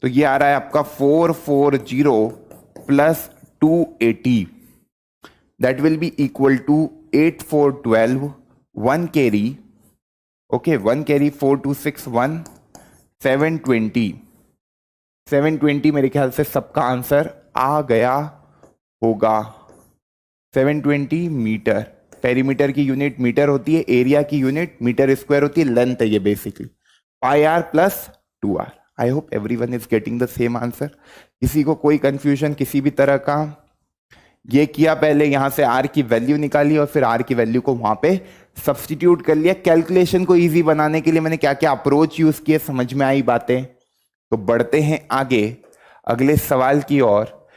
Speaker 2: तो ये आ रहा है आपका 440 plus 280, that will be equal to 8412 1 carry. Okay, 1 carry 4 2 6 1 720। 720 मेरे ख्याल से सबका आंसर आ गया होगा। 720 मीटर। पेरीमीटर की यूनिट मीटर होती है, एरिया की यूनिट मीटर स्क्वायर होती है, लेंथ है ये basically, pi are plus 2r। I hope everyone is getting the same answer. किसी को कोई कंफ्यूजन किसी भी तरह का? ये किया पहले, यहां से आर की वैल्यू निकाली और फिर आर की वैल्यू को वहां पे सब्स्टिट्यूट कर लिया। कैलकुलेशन को इजी बनाने के लिए मैंने क्या क्या अप्रोच यूज किए, समझ में आई बातें। तो बढ़ते हैं आगे अगले सवाल की ओर।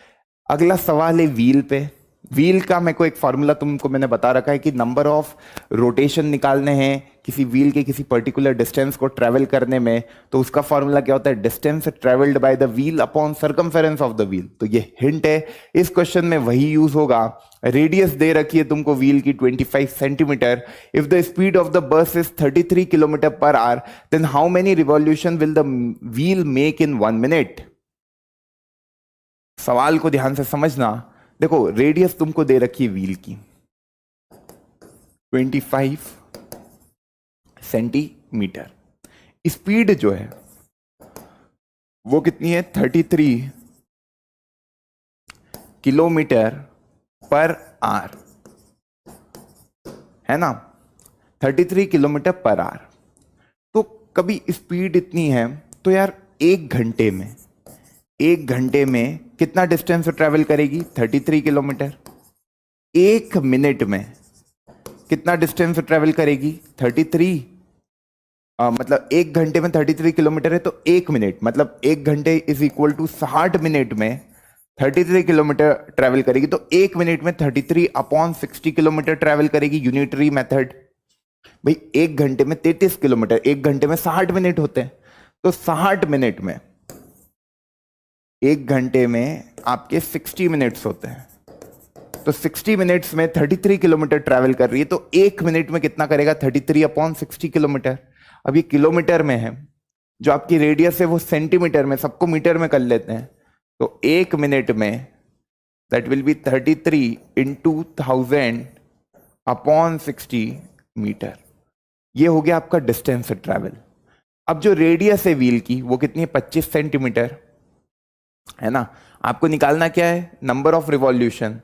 Speaker 2: अगला सवाल है व्हील पे। व्हील का मेरे को एक फॉर्मूला तुमको मैंने बता रखा है कि नंबर ऑफ रोटेशन निकालने हैं, किसी व्हील के किसी पर्टिकुलर डिस्टेंस को ट्रेवल करने में, तो उसका फॉर्मूला क्या होता है, distance travelled by the wheel upon circumference of the wheel. तो ये हिंट है, इस क्वेश्चन में वही यूज होगा। रेडियस दे रखी है तुमको व्हील की 25 centimetre. If the speed of the bus is 33 kilometre per hour, then how many revolution will the wheel make in 1 minute. सवाल को ध्यान से समझना। देखो रेडियस तुमको दे रखी है व्हील की 25 सेंटीमीटर, स्पीड जो है वो कितनी है, 33 किलोमीटर पर आवर, है ना, 33 किलोमीटर पर आवर। तो कभी स्पीड इतनी है तो यार एक घंटे में कितना डिस्टेंस ट्रेवल करेगी, 33 किलोमीटर। एक मिनट में कितना डिस्टेंस ट्रेवल करेगी, 33, मतलब एक घंटे में 33 किलोमीटर है तो एक मिनट मतलब एक घंटे इज इक्वल टू 60 मिनट में 33 किलोमीटर ट्रेवल करेगी। तो एक मिनट में 33 अपॉन 60 किलोमीटर ट्रेवल करेगी, यूनिटरी मेथड। भाई एक घंटे में 33 किलोमीटर, एक घंटे में 60 मिनट होते हैं, तो 60 मिनट में, एक घंटे में आपके 60 मिनट्स होते हैं, तो 60 मिनट्स में 33 किलोमीटर ट्रैवल कर रही है, तो एक मिनट में कितना करेगा, 33 अपॉन 60 किलोमीटर। अब ये किलोमीटर में है, जो आपकी रेडियस है वो सेंटीमीटर में, सबको मीटर में कर लेते हैं। तो एक मिनट में that will be 33 into 1000 upon 60 metre. ये हो गया आपका डिस्टेंस ट्रैवल। अब जो रेडियस है व्हील की वो कितनी है, 25 सेंटीमीटर, है ना। आपको निकालना क्या है, नंबर ऑफ रिवॉल्यूशन।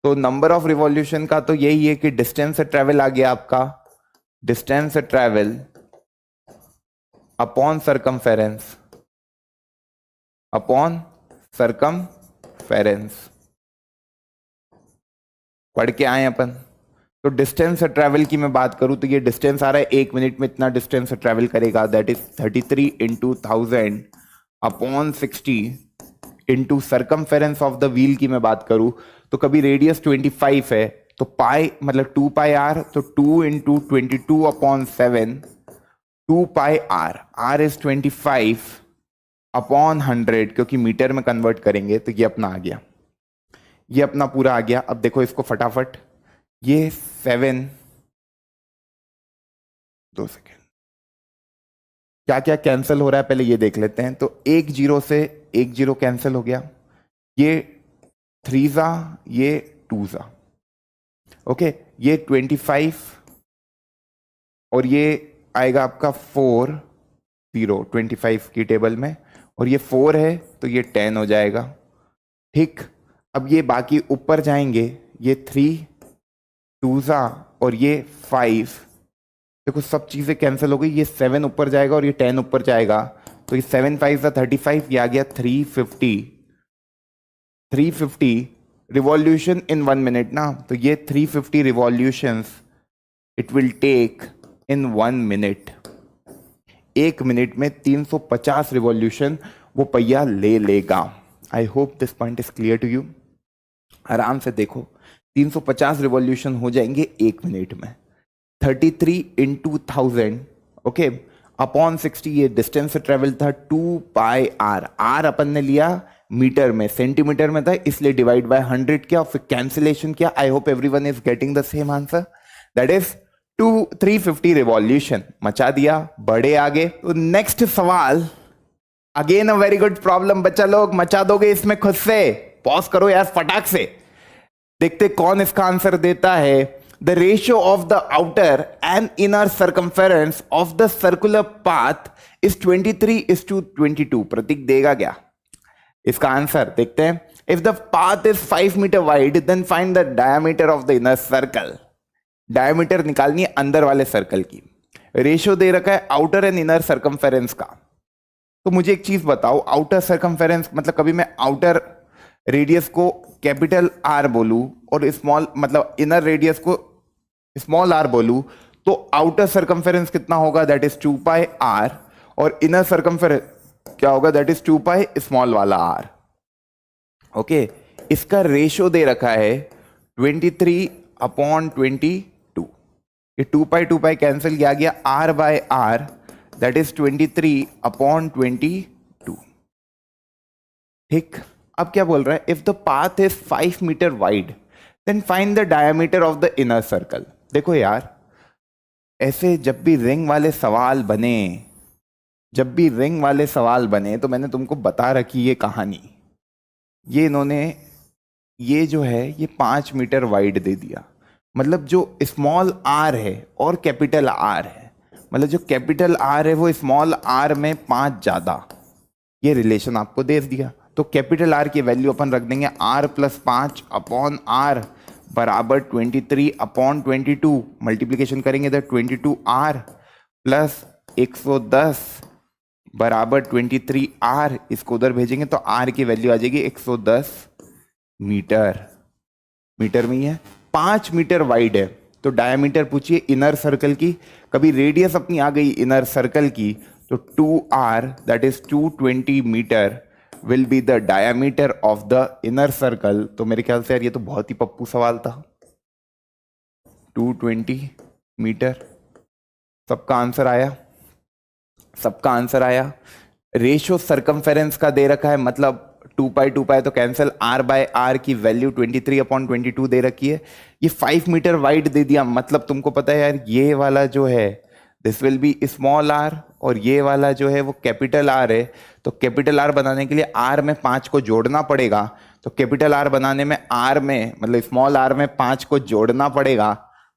Speaker 2: तो नंबर ऑफ रिवॉल्यूशन का तो यही है कि डिस्टेंस ट्रैवल आ गया आपका, distance travel upon circumference, upon circumference पढ़ के आए अपन। तो डिस्टेंस ट्रैवल की मैं बात करूं तो ये डिस्टेंस आ रहा है, एक मिनट में इतना डिस्टेंस ट्रैवल करेगा, that is 33 into 1000 upon 60 into circumference of the wheel की मैं बात करूं तो कभी रेडियस 25 है तो पाई मतलब 2 पाई आर, तो 2 into 22 upon 7, 2 pi r, r is 25 upon 100, क्योंकि मीटर में कन्वर्ट करेंगे तो ये अपना आ गया, ये अपना पूरा आ गया। अब देखो इसको फटाफट, ये 7, 2 सेकेंड, क्या क्या कैंसिल हो रहा है पहले ये देख लेते हैं। तो एक जीरो से एक जीरो कैंसिल हो गया, ये 3 जा, ये 2 जा, ओके, ये 25 और ये आएगा आपका 4 0 25 की टेबल में, और ये 4 है तो ये 10 हो जाएगा, ठीक। अब ये बाकी ऊपर जाएंगे, ये 3 2 जा और ये 5, देखो सब चीजें कैंसिल हो गई, ये 7 ऊपर जाएगा और ये 10 ऊपर जाएगा, तो ये 7 5 जा 35, ये आ गया 350 रिवॉल्यूशन इन 1 मिनट ना। तो ये 350 revolutions it will take in 1 minute. एक मिनट में 350 रिवॉल्यूशन वो पहिया ले लेगा। I hope this point is clear to you. आराम से देखो, 350 रिवॉल्यूशन हो जाएंगे एक मिनट में, 33 इंटू 1000, ओके, अपॉन 60, ये डिस्टेंस ट्रेवल था 2 पाई आर, आर अपन ने लिया मीटर में, सेंटीमीटर में था इसलिए डिवाइड बाय 100 किया, फिर कैंसिलेशन किया। आई hope everyone is getting the same answer, that is 350 revolution. मचा दिया, बड़े आगे। तो नेक्स्ट सवाल, again a very good problem, बच्चा लोग मचा दोगे इसमें खुद से, पॉज करो यार फटाक से, देखते कौन इसका आंसर देता है। The ratio of the outer and inner circumference of the circular path is 23:22। Pratik देगा क्या इसका आंसर, देखते हैं। If the path is 5 metre wide then find the diameter of the inner circle. Diameter निकालनी है अंदर वाले सर्कल की। रेशियो दे रखा है आउटर एंड इनर सर्कमफेरेंस का। तो मुझे एक चीज बताओ, आउटर सर्कमफेरेंस मतलब कभी मैं आउटर रेडियस को कैपिटल आर बोलूं और स्मॉल मतलब इनर रेडियस को स्मॉल आर बोलूं, तो आउटर सर्कमफेरेंस कितना होगा, दैट इज 2 पाई आर, और इनर सर्कमफेरेंस क्या होगा, दैट इज 2 पाई स्मॉल वाला आर, ओके। इसका रेशियो दे रखा है 23/22। ये 2 पाई कैंसिल किया गया, r by r that is 23/22। ठीक, अब क्या बोल रहा है, if the path is 5 metre wide then find the diameter of the inner circle. देखो यार, ऐसे जब भी रिंग वाले सवाल बने, जब भी रिंग वाले सवाल बने तो मैंने तुमको बता रखी ये कहानी। ये इन्होंने ये जो है ये 5 मीटर वाइड दे दिया, मतलब जो स्मॉल आर है और कैपिटल आर है, मतलब जो कैपिटल आर है वो स्मॉल आर में 5 ज्यादा, ये रिलेशन आपको दे दिया। तो कैपिटल आर की वैल्यू अपन रख देंगे r + 5 अपॉन r बराबर 23/22। मल्टीप्लीकेशन करेंगे तो 22r प्लस 110 बराबर 23r, इसको उधर भेजेंगे तो r की वैल्यू आ जाएगी 110 मीटर। मीटर में ही है, 5 मीटर वाइड है तो डायमीटर पूछिए इनर सर्कल की, कभी रेडियस अपनी आ गई इनर सर्कल की तो 2r that is 220 metre will be the diameter of the inner circle. तो मेरे ख्याल से यार ये तो बहुत ही पप्पू सवाल था, 220 मीटर। सबका आंसर आया, सबका आंसर आया। रेशियो सरकमफेरेंस का दे रखा है, मतलब 2 पाई तो कैंसिल, r बाय आर की वैल्यू 23/22 दे रखी है। ये 5 मीटर वाइड दे दिया, मतलब तुमको पता है यार ये वाला जो है this will be small r और ये वाला जो है वो कैपिटल आर है। तो कैपिटल आर बनाने के लिए आर में 5 को जोड़ना पड़ेगा, तो कैपिटल आर बनाने में आर में मतलब स्मॉल आर में 5 को जोड़ना पड़ेगा।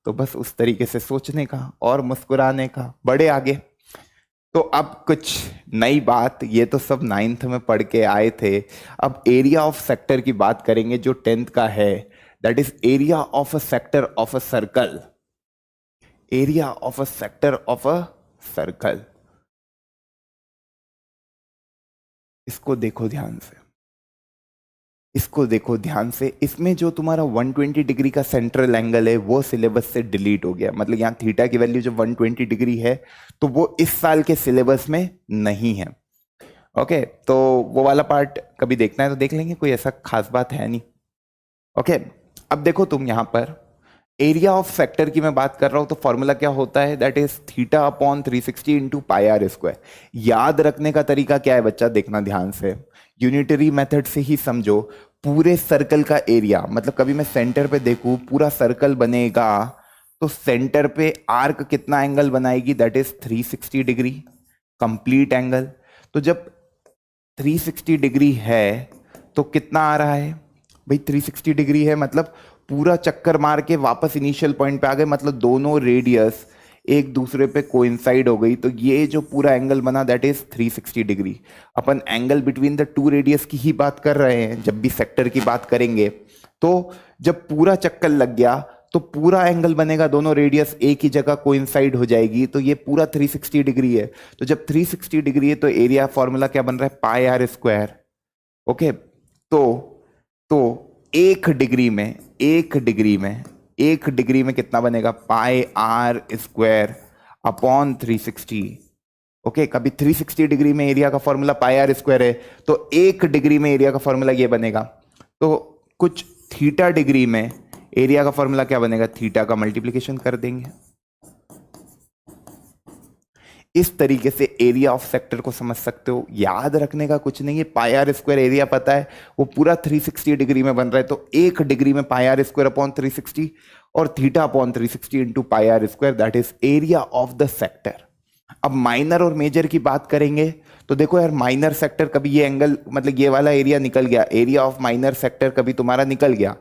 Speaker 2: तो बस उस तरीके से सोचने का और मुस्कुराने का, बड़े आगे। तो अब कुछ नई बात, ये तो सब 9th में पढ़ के आए थे। अब एरिया ऑफ सेक्टर की बात करेंगे जो 10th का है, that is area of a sector of a circle. Area of a sector of a circle, इसको देखो ध्यान से, इसको देखो ध्यान से। इसमें जो तुम्हारा 120 डिग्री का सेंट्रल एंगल है वो सिलेबस से डिलीट हो गया, मतलब यहाँ थीटा की वैल्यू जो 120 डिग्री है तो वो इस साल के सिलेबस में नहीं है। ओके, तो वो वाला पार्ट कभी देखना है तो देख लेंगे, कोई ऐसा खास बात है नहीं। ओके, अब देखो तुम यहाँ पर एरिया ऑफ सेक्टर की मैं बात कर रहा हूं तो फॉर्मूला क्या होता है, that is theta upon 360 into pi r square. याद रखने का तरीका क्या है बच्चा, देखना ध्यान से, यूनिटरी मेथड से ही समझो। पूरे सर्कल का एरिया, मतलब कभी मैं सेंटर पे देखूं पूरा सर्कल बनेगा तो सेंटर पे आर्क कितना एंगल बनाएगी, that is 360 degree complete angle. तो जब 360 डिग्री है तो कितना आ रहा है भाई, 360 डिग्री है मतलब पूरा चक्कर मार के वापस इनिशियल पॉइंट पे आ गए, मतलब दोनों रेडियस एक दूसरे पे कोइंसाइड हो गई। तो ये जो पूरा एंगल बना that is 360 degree. Upon angle between the two radius की ही बात कर रहे हैं जब भी सेक्टर की बात करेंगे। तो जब पूरा चक्कर लग गया तो पूरा एंगल बनेगा, दोनों रेडियस एक ही जगह कोइंसाइड हो जाएगी, तो ये पूरा 360 डिग्री है। तो जब 360 डिग्री है तो एरिया फॉर्मूला क्या बन रहा है, पाई आर स्क्वायर। ओके, तो 1 डिग्री में, 1 डिग्री में, 1 डिग्री में कितना बनेगा, पाई आर स्क्वायर अपॉन 360। ओके, कभी 360 डिग्री में एरिया का फॉर्मूला पाई आर स्क्वायर है तो 1 डिग्री में एरिया का फॉर्मूला ये बनेगा। तो कुछ थीटा डिग्री में एरिया का फॉर्मूला क्या बनेगा, थीटा का मल्टीप्लिकेशन कर देंगे। इस तरीके से एरिया ऑफ सेक्टर को समझ सकते हो। याद रखने का कुछ नहीं है, पाई आर स्क्वायर एरिया पता है वो पूरा 360 डिग्री में बन रहा है, तो 1 डिग्री में पाई आर स्क्वायर अपॉन 360 और theta upon 360 into pi r square, that is area of the sector. अब माइनर और मेजर की बात करेंगे तो देखो यार, माइनर सेक्टर कभी ये एंगल मतलब ये वाला एरिया निकल गया, एरिया ऑफ माइनर सेक्टर कभी तुम्हारा निकल गया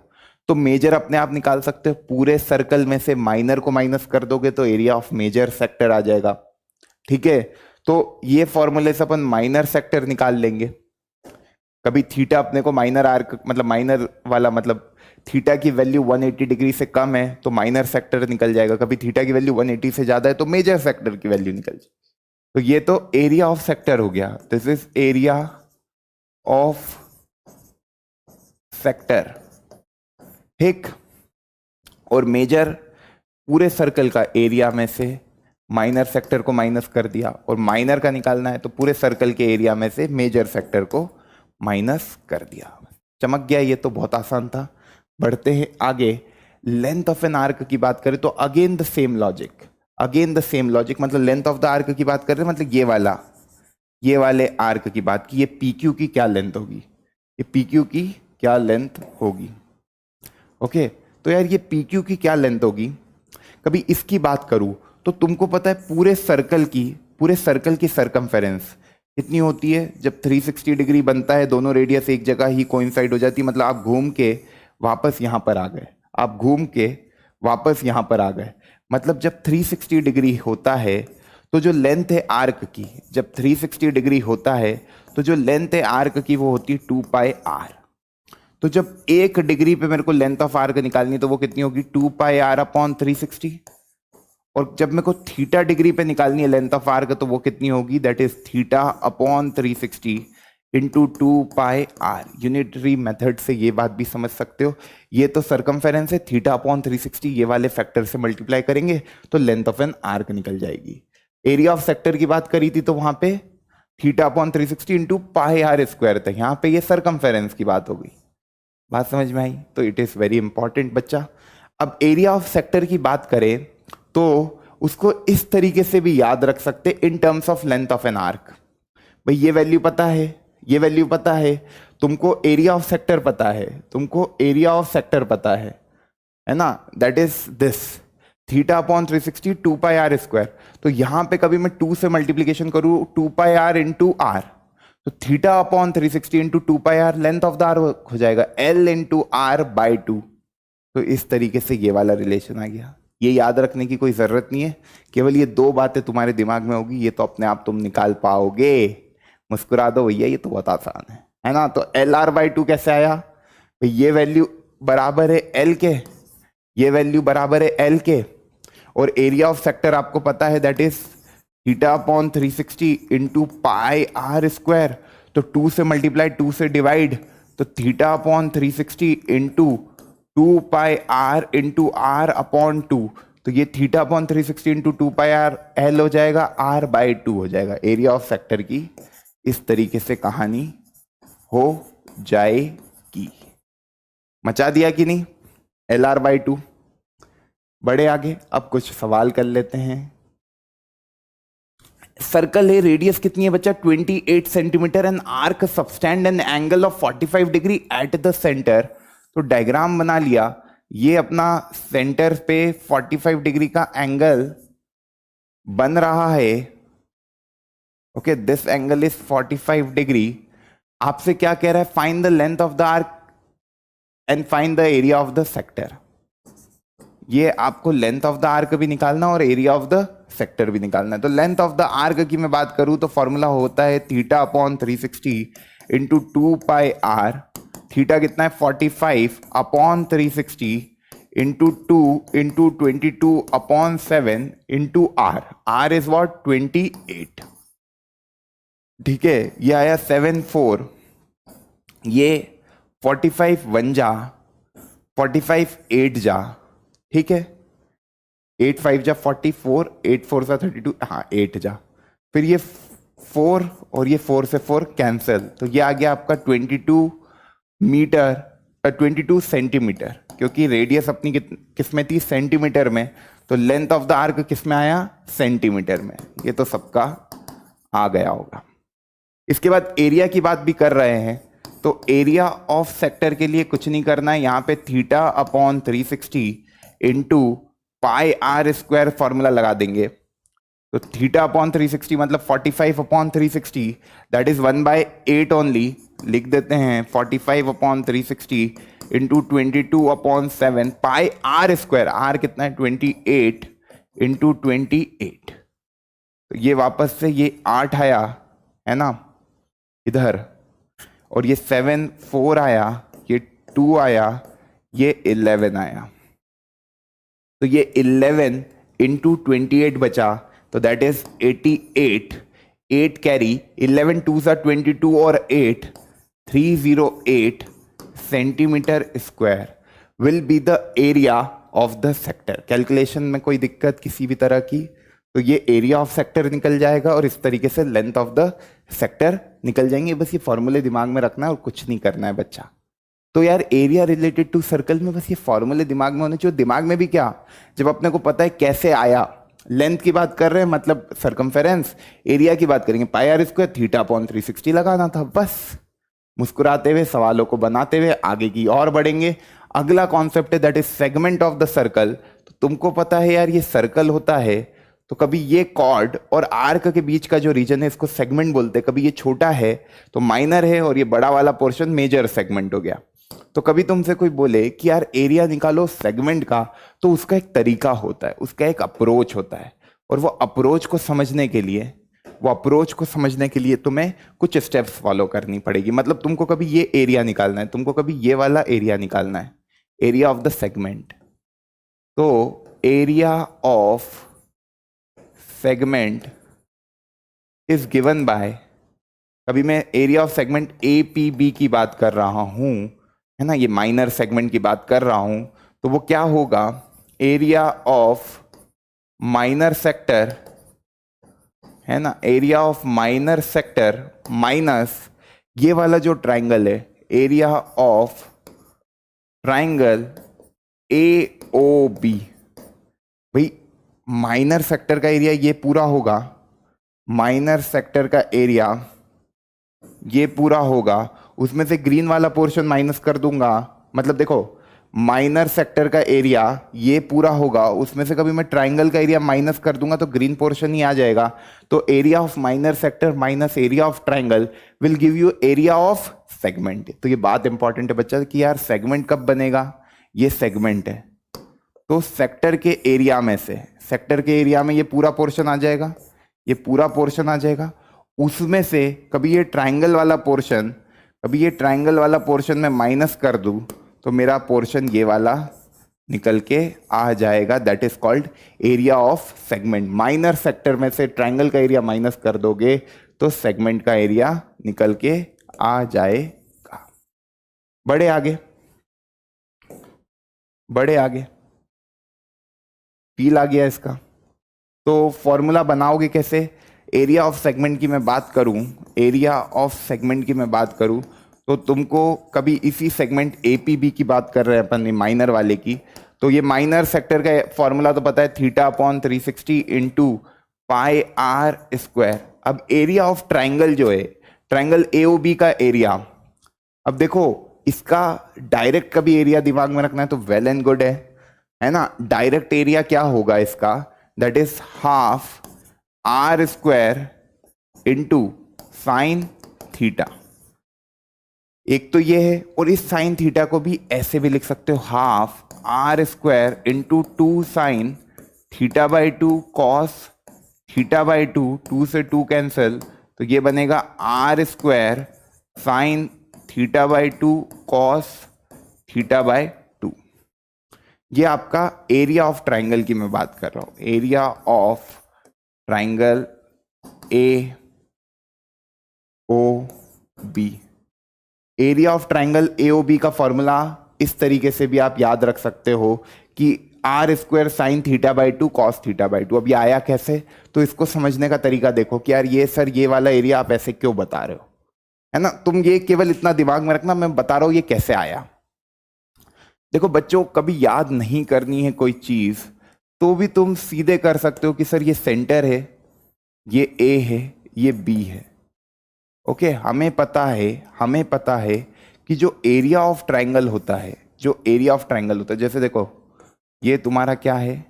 Speaker 2: तो मेजर अपने आप निकाल सकते हो। पूरे सर्कल में से माइनर को माइनस कर दोगे तो एरिया ऑफ मेजर सेक्टर आ जाएगा। ठीक है, तो ये फॉर्मूले से अपन माइनर सेक्टर निकाल लेंगे। कभी थीटा अपने को माइनर आर्क मतलब माइनर वाला मतलब थीटा की वैल्यू 180 डिग्री से कम है तो माइनर सेक्टर निकल जाएगा, कभी थीटा की वैल्यू 180 से ज्यादा है तो मेजर सेक्टर की वैल्यू निकल जाएगी। तो ये तो एरिया ऑफ सेक्टर हो गया, this is area of sector. ठीक, और मेजर पूरे सर्कल का एरिया में से माइनर सेक्टर को माइनस कर दिया, और माइनर का निकालना है तो पूरे सर्कल के एरिया में से मेजर सेक्टर को माइनस कर दिया। चमक गया, ये तो बहुत आसान था। बढ़ते हैं आगे। लेंथ ऑफ एन आर्क की बात करें तो अगेन द सेम लॉजिक, मतलब लेंथ ऑफ द आर्क की बात कर रहे हैं, मतलब ये वाले आर्क की बात की, ये पी क्यू की क्या लेंथ होगी, ये पी क्यू की क्या लेंथ होगी। ओके, तो यार ये पी क्यू की क्या लेंथ होगी, कभी इसकी बात करूं तो तुमको पता है पूरे सर्कल की सरकमफेरेंस कितनी होती है, जब 360 डिग्री बनता है दोनों रेडियस एक जगह ही कोइंसाइड हो जाती है, मतलब आप घूम के वापस यहां पर आ गए, मतलब जब 360 डिग्री होता है तो जो लेंथ है आर्क की, जब 360 डिग्री होता है तो जो लेंथ है आर्क की वो होती है 2 पाई आर। तो जब 1 डिग्री पे मेरे को लेंथ ऑफ आर्क निकालनी है तो वो कितनी होगी, 2 पाई आर अपॉन 360। और जब मेरे को थीटा डिग्री पे निकालनी है लेंथ ऑफ आर्क तो वो कितनी होगी, that is theta upon 360 into 2 pi r. Unitary method से ये बात भी समझ सकते हो, ये तो सरकमफेरेंस है, थीटा अपॉन 360 ये वाले फैक्टर से मल्टीप्लाई करेंगे तो लेंथ ऑफ एन आर्क निकल जाएगी। एरिया ऑफ सेक्टर की बात करी थी तो वहां पे theta upon 360 into pi r square था, यहां पे ये सरकमफेरेंस की बात हो गई। बात समझ में आई, तो इट इज वेरी इंपॉर्टेंट बच्चा। अब एरिया ऑफ सेक्टर की बात करें तो उसको इस तरीके से भी याद रख सकते in terms of length of an arc. भाई ये वैल्यू पता है, ये वैल्यू पता है, तुमको एरिया ऑफ सेक्टर पता है ना, that is this theta upon 360 2 pi r square. तो यहां पे कभी मैं 2 से मल्टीप्लीकेशन करूं 2 पाई आर इंटू आर, तो theta upon 360 into 2 pi r length of the arc हो जाएगा L इंटू आर बाई 2। तो इस तरीके से ये वाला रिलेशन आ गया। ये याद रखने की कोई जरूरत नहीं है, केवल ये 2 बातें तुम्हारे दिमाग में होगी, ये तो अपने आप तुम निकाल पाओगे। मुस्कुरा दो भैया, ये तो बहुत आसान है ना। तो एल आर बाई 2 कैसे आया, भाई ये वैल्यू बराबर है एल के, ये वैल्यू बराबर है एल के, और एरिया ऑफ सेक्टर आपको पता है that is theta upon 360 into pi r square. तो 2 से मल्टीप्लाई 2 से डिवाइड, तो theta upon 360 into 2 pi r into r upon 2। तो ये theta upon 360 into 2 pi r l हो जाएगा, आर बाई 2 हो जाएगा। एरिया ऑफ सेक्टर की इस तरीके से कहानी हो जाएगी। मचा दिया कि नहीं, एल आर बाई 2। बड़े आगे, अब कुछ सवाल कर लेते हैं। सर्कल है, रेडियस कितनी है बच्चा 28 centimetre, and arc subtended an angle of 45 degree at the centre. तो डायग्राम बना लिया, ये अपना सेंटर पे 45 डिग्री का एंगल बन रहा है। Okay, this angle is 45 degree. आपसे क्या कह रहा है, find the length of the arc and find the area of the sector. ये आपको लेंथ ऑफ द आर्क भी निकालना और एरिया ऑफ द सेक्टर भी निकालना है। तो लेंथ ऑफ द आर्क की मैं बात करूं तो फॉर्मूला होता है theta upon 360 into 2 pi r. Theta कितना है 45 upon 360 into 2 into 22 upon 7 into r. R is what 28। ठीक है, ये आया 7 4, ये 45 1 जा, 45 8 जा, ठीक है, 8 5 जा 44, 8 4 जा 32, हाँ 8 जा, फिर ये 4 और ये 4 से 4 कैंसिल, तो ये आ गया आपका 22 मीटर, 22 सेंटीमीटर, क्योंकि रेडियस अपनी किस में थी, सेंटीमीटर में, तो लेंथ ऑफ द आर्क किस में आया, सेंटीमीटर में। ये तो सबका आ गया होगा। इसके बाद एरिया की बात भी कर रहे हैं, तो एरिया ऑफ सेक्टर के लिए कुछ नहीं करना है, यहां पे theta upon 360 into pi r square formula लगा देंगे। तो थीटा अपॉन 360 मतलब 45 अपॉन 360, दैट इज 1/8 ओनली। लिख देते हैं 45 upon 360 into 22 upon 7 pi r square. R कितना है 28 इंटू 28। तो ये वापस से ये 8 आया है ना इधर, और ये 7 4 आया, ये 2 आया, ये 11 आया। तो ये 11 इंटू 28 बचा, तो दैट इज 88। 8 कैरी, 11 2 सा 22 और 8 308 centimetre square will be the area of the sector. Calculation में कोई दिक्कत किसी भी तरह की, तो ये एरिया ऑफ सेक्टर निकल जाएगा और इस तरीके से लेंथ ऑफ द सेक्टर निकल जाएंगे। बस ये फॉर्मूले दिमाग में रखना है और कुछ नहीं करना है बच्चा। तो यार एरिया रिलेटेड टू सर्कल में बस ये फॉर्मूले दिमाग में होने चाहिए। दिमाग में भी क्या, जब अपने को पता है कैसे आया, लेंथ की बात कर रहे हैं मतलब सरकमफेरेंस, एरिया की बात करेंगे पाई आर स्क्वायर, थीटा अपॉन 360 लगाना था बस। मुस्कुराते हुए सवालों को बनाते हुए आगे की और बढ़ेंगे। अगला कॉन्सेप्ट है that is segment of the circle. तो तुमको पता है यार ये सर्कल होता है, तो कभी ये कॉर्ड और आर्क के बीच का जो रीजन है इसको सेगमेंट बोलते हैं। कभी ये छोटा है तो माइनर है और ये बड़ा वाला पोर्शन मेजर सेगमेंट हो गया। तो कभी तुमसे कोई बोले कि यार एरिया निकालो सेगमेंट का, तो उसका एक तरीका होता है, उसका एक अप्रोच होता है, और वो अप्रोच को समझने के लिए तुम्हें कुछ स्टेप्स फॉलो करनी पड़ेगी। मतलब तुमको कभी ये एरिया निकालना है, तुमको कभी ये वाला एरिया निकालना है, एरिया ऑफ द सेगमेंट। तो area of segment is given by, कभी मैं area of segment A P B की बात कर रहा हूं, है ना, ये माइनर सेगमेंट की बात कर रहा हूं, तो वो क्या होगा, एरिया ऑफ माइनर सेक्टर, है ना, area of minor sector minus ये वाला जो ट्राइंगल है, area of triangle A O B. भाई माइनर सेक्टर का एरिया ये पूरा होगा, माइनर सेक्टर का एरिया ये पूरा होगा, उसमें से ग्रीन वाला पोर्शन माइनस कर दूंगा। मतलब देखो माइनर सेक्टर का एरिया ये पूरा होगा, उसमें से कभी मैं ट्राइंगल का एरिया माइनस कर दूंगा तो ग्रीन पोर्शन ही आ जाएगा। तो area of minor sector minus area of triangle will give you area of segment. तो ये बात इंपॉर्टेंट है बच्चा कि यार सेगमेंट कब बनेगा, ये सेगमेंट है तो सेक्टर के एरिया में से, सेक्टर के एरिया में ये पूरा पोर्शन आ जाएगा, ये पूरा पोर्शन आ जाएगा, उसमें से कभी ये ट्राइंगल वाला पोर्शन, कभी ये ट्राइंगल वाला पोर्शन मैं माइनस कर दूं तो मेरा पोर्शन ये वाला निकल के आ जाएगा। That is called area of segment. Minor sector में से ट्राइंगल का एरिया माइनस कर दोगे तो सेगमेंट का एरिया निकल के आ जाएगा। बढ़े आगे, बढ़े आगे, फील आ गया इसका। तो फॉर्मूला बनाओगे कैसे, एरिया ऑफ सेगमेंट की मैं बात करूं, एरिया ऑफ सेगमेंट की मैं बात करूं तो तुमको कभी इसी सेगमेंट एपीबी की बात कर रहे हैं अपन माइनर वाले की, तो ये माइनर सेक्टर का फॉर्मूला तो पता है, theta upon 360 into pi r square. अब एरिया ऑफ ट्राइंगल जो है, ट्राइंगल एओबी का एरिया, अब देखो इसका डायरेक्ट कभी एरिया दिमाग में रखना है तो वेल एंड गुड है ना। डायरेक्ट एरिया क्या होगा इसका, that is half r square into sine theta. एक तो ये है, और इस साइन थीटा को भी ऐसे भी लिख सकते हो, half r square into 2 sine theta by 2 cos theta by 2, 2 से 2 कैंसिल, तो ये बनेगा r square sine theta by 2 cos theta by 2। ये आपका एरिया ऑफ ट्राइंगल की मैं बात कर रहा हूं, area of triangle A O B. Area of triangle A O B का फॉर्मूला इस तरीके से भी आप याद रख सकते हो कि r square sine theta by 2 cos theta by 2। अब ये आया कैसे, तो इसको समझने का तरीका देखो कि यार ये सर ये वाला एरिया आप ऐसे क्यों बता रहे हो, है ना। तुम ये केवल इतना दिमाग में रखना, मैं बता रहा हूं ये कैसे आया। देखो बच्चों, कभी याद नहीं करनी है कोई चीज तो भी तुम सीधे कर सकते हो कि सर ये सेंटर है, ये ए है, ये बी है। ओके, हमें पता है कि जो एरिया ऑफ ट्राइंगल होता है, जो एरिया ऑफ ट्राइंगल होता है, जैसे देखो ये तुम्हारा क्या है,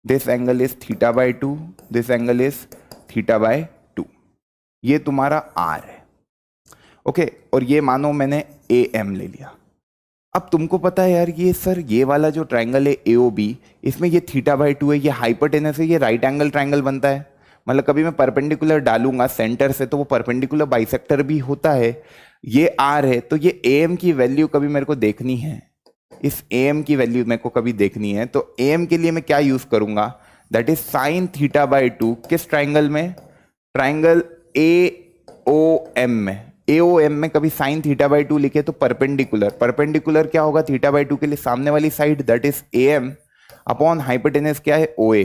Speaker 2: this angle is theta by 2, this angle is theta by 2, ये तुम्हारा आर है। ओके, और ये मानो मैंने ए एम ले लिया। अब तुमको पता है यार ये सर ये वाला जो ट्राइंगल है एओबी, इसमें ये थीटा बाई 2 है, ये हाइपोटेनस है, ये राइट एंगल ट्राइंगल बनता है। मतलब कभी मैं परपेंडिकुलर डालूंगा सेंटर से तो वो परपेंडिकुलर बाइसेक्टर भी होता है। ये आर है तो ये एम की वैल्यू कभी मेरे को देखनी है, इस एम की वैल्यू मेरे को कभी देखनी है, तो एम के लिए मैं क्या यूज करूंगा, that is sine theta by 2। किस ट्राइंगल में, ट्राइंगल ए ओ एम में। ए ओ एम में कभी साइन थीटा बाई 2 लिखे तो परपेंडिकुलर, परपेंडिकुलर क्या होगा थीटा बाई 2 के लिए, सामने वाली side that is A M upon hypotenuse क्या है ओ ए,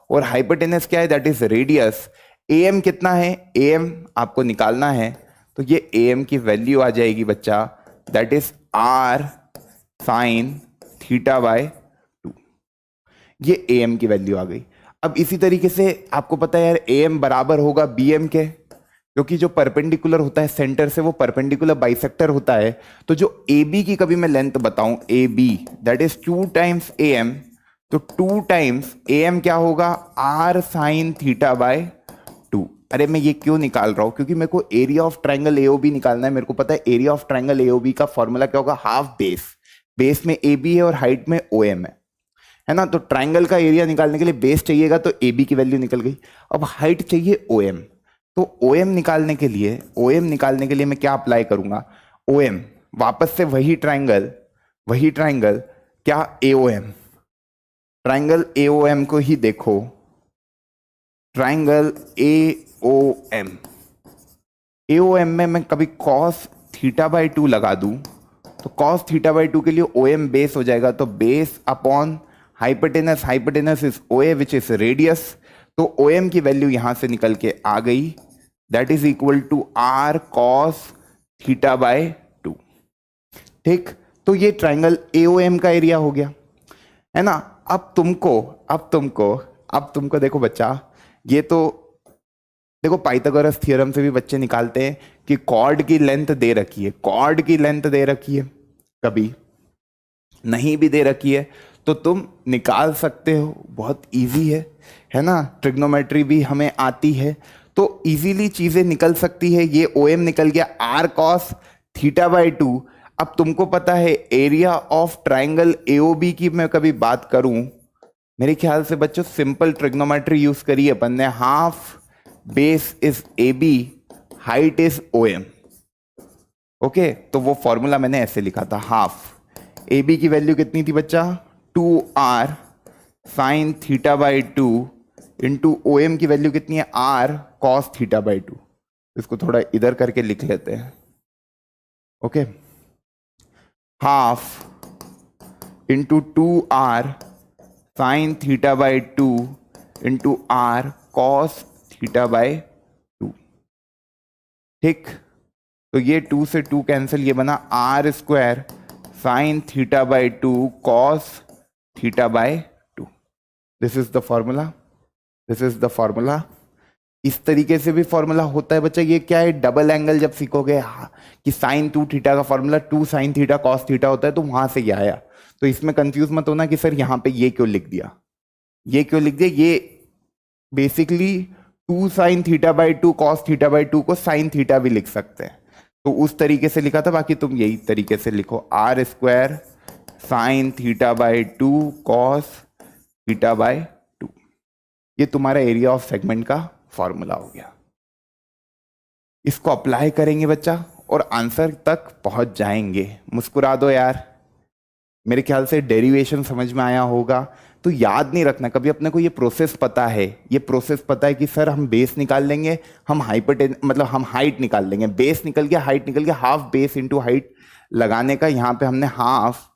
Speaker 2: और हाइपोटेनस क्या है दैट इज रेडियस। एम कितना है, एम आपको निकालना है तो ये एम की वैल्यू आ जाएगी बच्चा, that is r sine theta by 2। ये ए एम की वैल्यू आ गई। अब इसी तरीके से आपको पता है यार ए एम बराबर होगा बी एम के, क्योंकि जो परपेंडिकुलर होता है सेंटर से वो परपेंडिकुलर बाइसेक्टर होता है। तो जो ए बी की कभी मैं लेंथ बताऊं, A B that is 2 times A M, तो 2 टाइम्स ए एम क्या होगा, आर साइन थीटा बाय 2। अरे मैं ये क्यों निकाल रहा हूं, क्योंकि मेरे को एरिया ऑफ ट्राइंगल एओबी निकालना है। मेरे को पता है एरिया ऑफ ट्राइंगल एओबी का फॉर्मूला क्या होगा, हाफ बेस, बेस में ए बी है और हाइट में ओ एम है ना। तो ट्राइंगल का एरिया निकालने के लिए बेस चाहिएगा, तो ए बी की वैल्यू निकल गई। अब हाइट चाहिए ओ एम, तो ओ एम निकालने के लिए मैं क्या अप्लाई करूंगा, ओ एम वापस से वही ट्राइंगल क्या A O M, triangle A O M को ही देखो, ट्राइंगल ए ओ एम में मैं कभी कॉस थीटा बाई 2 लगा दूं, तो कॉस थीटा बाई 2 के लिए ओ एम बेस हो जाएगा, तो base upon hypotenuse is O A which is radius. तो ओ एम की वैल्यू यहां से निकल के आ गई, that is equal to r cos theta by 2। ठीक, तो ये ट्राइंगल ए ओ एम का एरिया हो गया, है ना। अब तुमको देखो बच्चा, ये तो देखो पाइथागोरस थ्योरम से भी बच्चे निकालते हैं कि कॉर्ड की लेंथ दे रखी है, कभी नहीं भी दे रखी है तो तुम निकाल सकते हो, बहुत इजी है ना। ट्रिग्नोमेट्री भी हमें आती है तो इजीली चीजें निकल सकती है। ये ओ एम निकल गया आर कॉस थीटा बाई 2। अब तुमको पता है एरिया ऑफ ट्राइंगल एओबी की मैं कभी बात करूं, मेरे ख्याल से बच्चों सिंपल ट्रिग्नोमेट्री यूज करी अपन ने, half base is A B, height is O M. Okay, तो वो फॉर्मूला मैंने ऐसे लिखा था, हाफ ए बी की वैल्यू कितनी थी बच्चा, 2r sine theta by 2 into O M की वैल्यू कितनी है, r कॉस थीटा बाई 2। इसको थोड़ा इधर करके लिख लेते हैं। Okay, half into 2r sine theta by 2 into r cos theta by 2। ठीक, तो ये 2 से 2 कैंसिल, ये बना r square sine theta by 2 cos theta by 2। This is the formula. इस तरीके से भी फॉर्मूला होता है बच्चा। ये क्या है, डबल एंगल जब सीखोगे कि साइन 2 थीटा का formula 2 sine theta cos theta होता है, तो वहां से ये आया। तो इसमें कंफ्यूज मत होना कि सर यहां पे ये क्यों लिख दिया, ये basically 2 sine theta by 2 cos theta by 2 को साइन थीटा भी लिख सकते हैं, तो उस तरीके से लिखा था। बाकी तुम यही तरीके से लिखो, r square sine theta by 2 cos theta by 2। ये तुम्हारा एरिया ऑफ सेगमेंट का फॉर्मूला हो गया। इसको अप्लाई करेंगे बच्चा और आंसर तक पहुंच जाएंगे। मुस्कुरा दो यार, मेरे ख्याल से डेरिवेशन समझ में आया होगा। तो याद नहीं रखना कभी, अपने को ये प्रोसेस पता है कि सर हम बेस निकाल लेंगे, हम हम हाइट निकाल लेंगे, बेस निकल गया, हाइट निकल गया, हाफ बेस इंटू हाइट लगाने का यहां पे हमने हाफ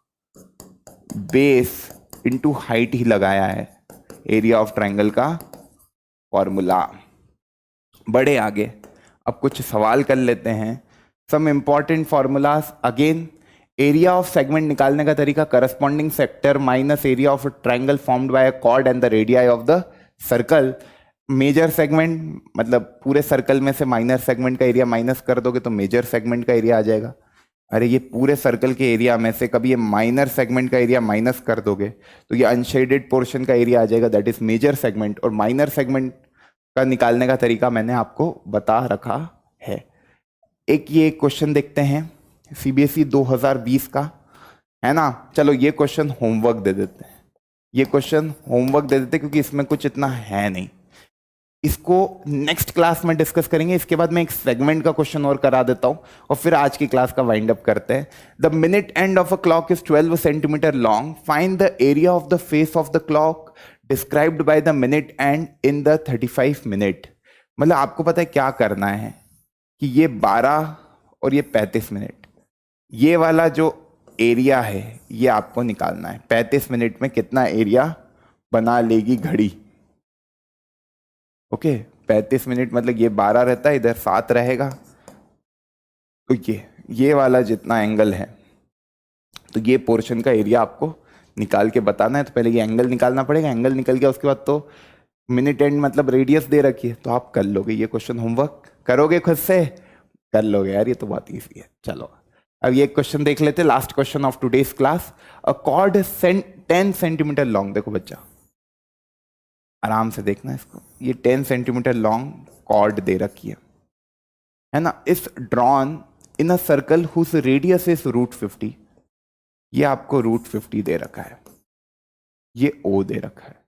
Speaker 2: बेस इंटू हाइट ही लगाया है, एरिया ऑफ ट्राइंगल का फॉर्मूला। बड़े आगे अब कुछ सवाल कर लेते हैं, some important formulas again. Area of segment निकालने का तरीका, corresponding sector minus area of triangle formed by a chord and the radii of the circle. Major segment मतलब पूरे सर्कल में से माइनर सेगमेंट का एरिया माइनस कर दोगे तो मेजर सेगमेंट का एरिया आ जाएगा। अरे ये पूरे सर्कल के एरिया में से कभी ये माइनर सेगमेंट का एरिया माइनस कर दोगे तो ये अनशेडेड पोर्शन का एरिया आ जाएगा, दैट इज मेजर सेगमेंट। और माइनर सेगमेंट का निकालने का तरीका मैंने आपको बता रखा है। एक ये क्वेश्चन देखते हैं सीबीएसई 2020 का, है ना। चलो ये क्वेश्चन होमवर्क दे देते हैं, क्योंकि इसमें कुछ इतना है नहीं। इसको नेक्स्ट क्लास में डिस्कस करेंगे। इसके बाद मैं एक सेगमेंट का क्वेश्चन और करा देता हूं और फिर आज की क्लास का वाइंड अप करते हैं। The minute end of a clock is 12 centimetre long, find the area of the face of the clock described by the minute and in the 35 minute. मतलब आपको पता है क्या करना है कि ये 12 और ये 35 मिनट, ये वाला जो एरिया है ये आपको निकालना है। 35 मिनट में कितना एरिया बना लेगी घड़ी। ओके, 35 मिनट मतलब ये 12 रहता है, इधर 7 रहेगा, तो ये वाला जितना एंगल है, तो ये पोर्शन का एरिया आपको निकाल के बताना है। तो पहले ये एंगल निकालना पड़ेगा, एंगल निकल गया उसके बाद तो मिनट एंड मतलब रेडियस दे रखी है, तो आप कर लोगे ये क्वेश्चन, होमवर्क करोगे खुद से, कर लोगे यार, ये तो बहुत ईजी है। चलो अब ये क्वेश्चन देख लेते, last question of today's class. A cord 10 centimetre long, देखो बच्चा आराम से देखना इसको, ये 10 सेंटीमीटर लॉन्ग कॉर्ड दे रखी है ना, is drawn in a circle whose radius is √50, ये आपको √50 दे रखा है, ये O दे रखा है।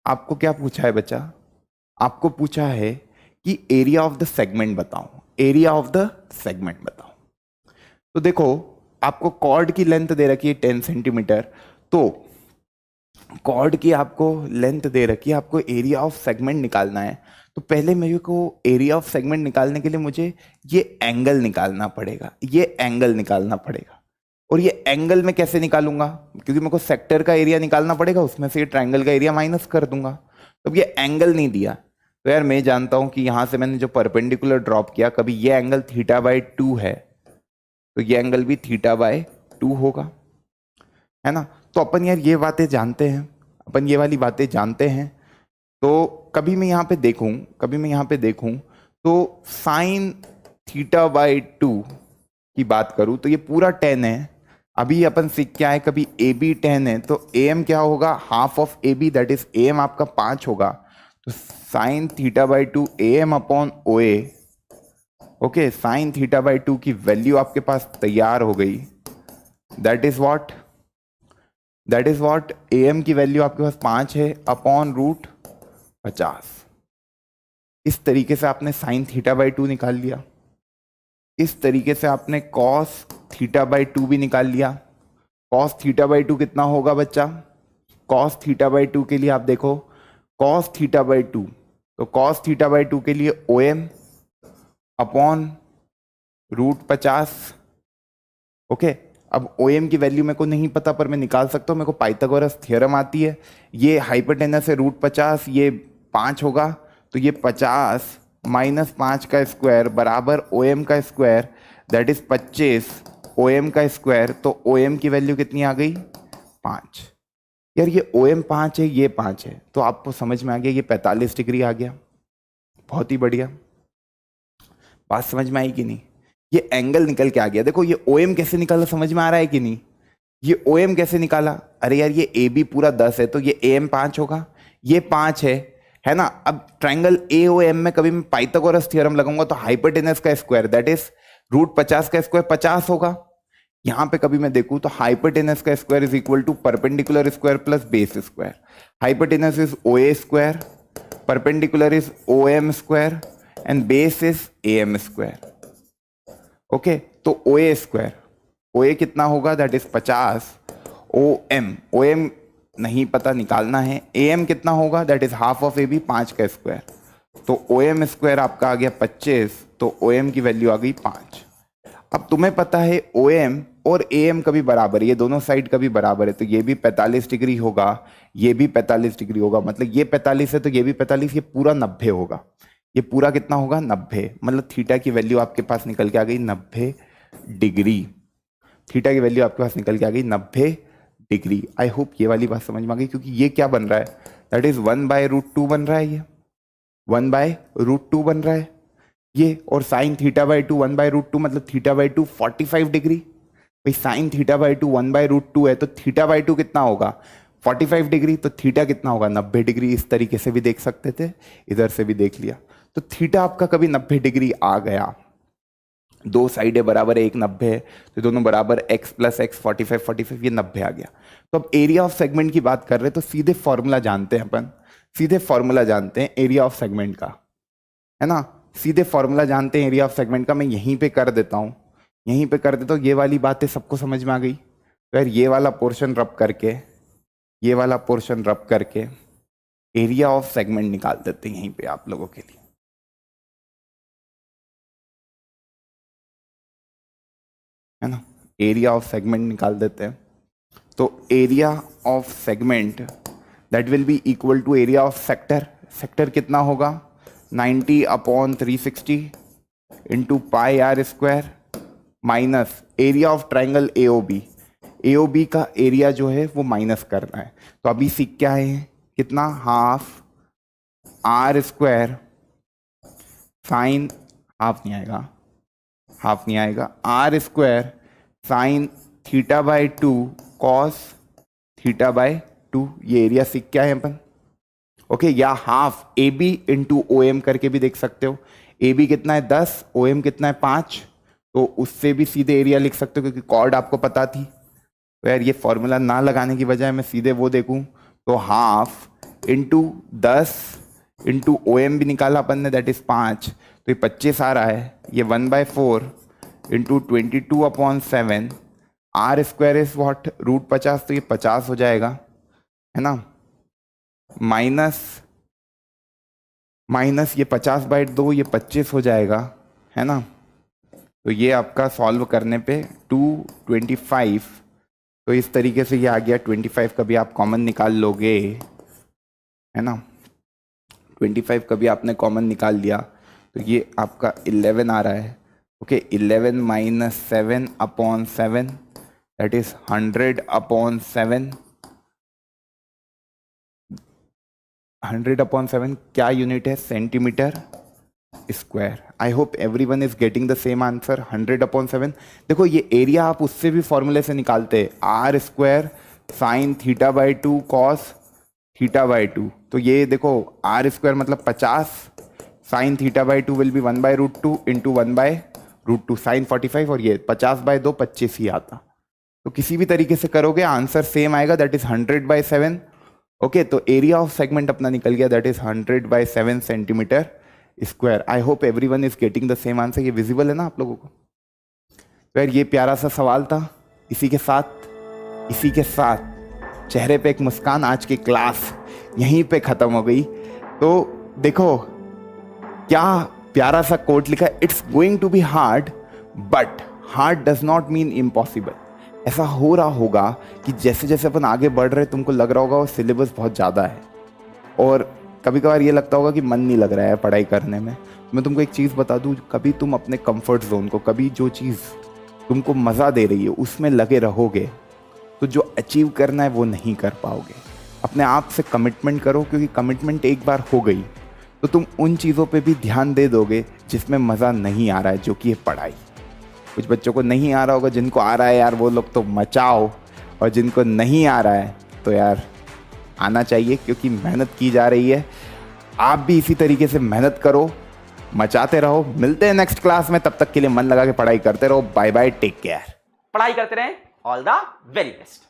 Speaker 2: आपको क्या पूछा है बच्चा, आपको पूछा है कि एरिया ऑफ द सेगमेंट बताओ, एरिया ऑफ द सेगमेंट बताओ। तो देखो आपको कॉर्ड की लेंथ दे रखी है 10 सेंटीमीटर, तो कॉर्ड की आपको लेंथ दे रखी है, आपको एरिया ऑफ सेगमेंट निकालना है। तो पहले मेरे को एरिया ऑफ सेगमेंट निकालने के लिए मुझे ये एंगल निकालना पड़ेगा, ये एंगल निकालना पड़ेगा। और ये एंगल में कैसे निकालूंगा, क्योंकि मेरे को सेक्टर का एरिया निकालना पड़ेगा, उसमें से ये ट्रायंगल का एरिया माइनस कर दूंगा। तो अब ये एंगल नहीं दिया, तो यार मैं जानता हूं कि यहां से मैंने जो परपेंडिकुलर ड्रॉप किया, कभी ये एंगल θ/2 है, तो ये एंगल भी θ/2 होगा, है ना। तो अपन यार ये बातें जानते हैं, अपन ये वाली बातें जानते हैं। तो कभी मैं यहाँ पे देखूं, कभी मैं यहाँ पे देखूं तो sin θ/2 की बात करूं तो ये पूरा 10 है। अभी अपन सीख के आए, कभी AB 10 है तो AM क्या होगा, half of AB, that is AM आपका 5 होगा। तो sin θ/2 AM upon OA, okay, sin θ/2 की वैल्यू आपके पास तैयार हो गई, that is what, that is what, AM की वैल्यू आपके पास 5 है अपॉन √50। इस तरीके से आपने sin θ/2 निकाल लिया, इस तरीके से आपने cos θ/2 भी निकाल लिया। cos θ/2 कितना होगा बच्चा, cos θ/2 के लिए आप देखो, cos θ/2, तो cos θ/2 के लिए OM अपॉन √50, ओके। अब OM की वैल्यू मेरे को नहीं पता, पर मैं निकाल सकता हूँ, मेरे को पाइथागोरस थ्योरम आती है। ये हाइपोटेनस है √50, ये 5 होगा, तो ये 50 माइनस 5 का स्क्वायर बराबर OM का स्क्वायर, दैट इज 25 OM का स्क्वायर। तो OM की वैल्यू कितनी आ गई, 5। यार ये OM 5 है, ये 5 है, तो आपको समझ में आ गया, ये 45 डिग्री आ गया। बहुत ही बढ़िया, बात समझ में आई कि नहीं। ये एंगल निकल के आ गया। देखो ये OM कैसे निकाला, समझ में आ रहा है कि नहीं, ये OM कैसे निकाला। अरे यार ये AB पूरा 10 है, तो ये AM 5 होगा, ये 5 है ना। अब ट्रायंगल AOM में कभी मैं पाइथागोरस थ्योरम लगाऊंगा तो हाइपोटेनस का स्क्वायर, दैट इज √50 का स्क्वायर 50 होगा। यहां पे कभी मैं देखूं तो हाइपोटेनस का square is equal to perpendicular square plus base square. Hypotenuse is OA square, perpendicular is OM square and base is AM square, okay. तो OA स्क्वायर, OA कितना होगा, दैट इज 50, OM नहीं पता, निकालना है। AM कितना होगा, that is half of AB, 5 का स्क्वायर, तो OM स्क्वायर आपका आ गया 25, तो OM की वैल्यू आ गई 5। अब तुम्हें पता है OM और AM कभी बराबर है, ये दोनों साइड कभी बराबर है, तो ये भी 45 डिग्री होगा, ये भी 45 डिग्री होगा, मतलब ये 45 है तो ये भी 45, ये पूरा 90 होगा। ये पूरा कितना होगा, 90, मतलब थीटा की वैल्यू आपके पास निकल के आ गई 90 डिग्री। थीटा की वैल्यू आपके पास निकल के आ गई 90 डिग्री। आई होप ये वाली बात समझ में आ गई, क्योंकि ये क्या बन रहा है, दैट इज 1/√2 बन रहा है, ये 1/√2 बन रहा है ये, और sin θ/2 1/√2 मतलब θ/2 45 डिग्री। भाई sin θ/2 1/√2 है, तो θ/2 कितना होगा, 45 डिग्री, तो थीटा कितना होगा, 90 डिग्री। इस तरीके से भी देख सकते थे, इधर से भी देख लिया। तो थीटा आपका कभी 90 डिग्री आ गया, दो साइडें बराबर है, एक 90 है, तो दोनों बराबर x + x 45 ये 90 आ गया। तो अब एरिया ऑफ सेगमेंट की बात कर रहे हैं, तो सीधे फॉर्मूला जानते हैं अपन, सीधे फॉर्मूला जानते हैं एरिया ऑफ सेगमेंट का, है ना। सीधे फॉर्मूला जानते हैं एरिया ऑफ सेगमेंट का, मैं यहीं पे कर देता हूँ, यहीं पे कर देता हूँ। ये वाली बातें सबको समझ में आ गई। तो यार ये वाला पोर्शन रब करके, ये वाला पोर्शन रब करके एरिया ऑफ सेगमेंट निकाल देते हैं यहीं पे आप लोगों के लिए, है ना। एरिया ऑफ सेगमेंट निकाल देते हैं। तो area of segment that will be equal to area of sector. Sector कितना होगा, 90/360 into πr² minus area of triangle AOB। AOB का एरिया जो है वो माइनस करना है। तो अभी सीख क्या है, कितना, half r square sine, half नहीं आएगा, हाफ नहीं आएगा, r square sine theta by 2 cos theta by 2। ये एरिया सीख क्या है अपन, ओके। या हाफ AB इंटू OM करके भी देख सकते हो। AB कितना है 10, OM कितना है 5, तो उससे भी सीधे एरिया लिख सकते हो क्योंकि कॉर्ड आपको पता थी। तो यार ये फॉर्मूला ना लगाने की बजाय मैं सीधे वो देखूं तो हाफ इंटू 10 इंटू OM भी निकाला अपन ने, दैट इज 5, तो ये 25 आ रहा है। ये 1/4 into 22/7, r square is what, root 50, तो ये 50 हो जाएगा, है ना। माइनस ये 50/2, ये 25 हो जाएगा, है ना। तो ये आपका सॉल्व करने पे 225, तो इस तरीके से ये आ गया। 25 का भी आप कॉमन निकाल लोगे, है ना। 25 का भी आपने कॉमन निकाल लिया तो ये आपका 11 आ रहा है, ओके। 11 minus 7/7, that is 100/7। 100/7 क्या यूनिट है, centimetre square. I hope everyone is getting the same answer, 100/7। देखो ये एरिया आप उससे भी फॉर्मूले से निकालते हैं, r square sine theta by 2 cos theta by 2। तो ये देखो आर स्क्वायर मतलब 50, sine theta by 2 will be 1/√2 into 1/√2, sine 45, और ये 50/2 25 ही आता। तो किसी भी तरीके से करोगे आंसर सेम आएगा, दैट इज 100/7, ओके। तो एरिया ऑफ सेगमेंट अपना निकल गया, that is 100/7 centimetre square. I hope everyone is getting the same answer. ये विजिबल है ना आप लोगों को। तो यार ये प्यारा सा सवाल था। इसी के साथ चेहरे पे एक मुस्कान, आज की क्लास यहीं पे खत्म हो गई। तो देखो क्या प्यारा सा कोट लिखा है, it's going to be hard but hard does not mean impossible. ऐसा हो रहा होगा कि जैसे जैसे अपन आगे बढ़ रहे तुमको लग रहा होगा वो सिलेबस बहुत ज़्यादा है, और कभी कभार ये लगता होगा कि मन नहीं लग रहा है पढ़ाई करने में। मैं तुमको एक चीज़ बता दूँ, कभी तुम अपने कंफर्ट जोन को, कभी जो चीज़ तुमको मज़ा दे रही है उसमें लगे रहोगे तो जो अचीव करना है वो नहीं कर पाओगे। अपने आप से कमिटमेंट करो, क्योंकि कमिटमेंट एक बार हो गई तो तुम उन चीज़ों पे भी ध्यान दे दोगे जिसमें मज़ा नहीं आ रहा है, जो कि है पढ़ाई। कुछ बच्चों को नहीं आ रहा होगा, जिनको आ रहा है यार वो लोग तो मचाओ, और जिनको नहीं आ रहा है तो यार आना चाहिए, क्योंकि मेहनत की जा रही है। आप भी इसी तरीके से मेहनत करो, मचाते रहो। मिलते हैं नेक्स्ट क्लास में, तब तक के लिए मन लगा के पढ़ाई करते रहो। Bye bye, take care.
Speaker 1: पढ़ाई करते रहें, ऑल द वेरी बेस्ट।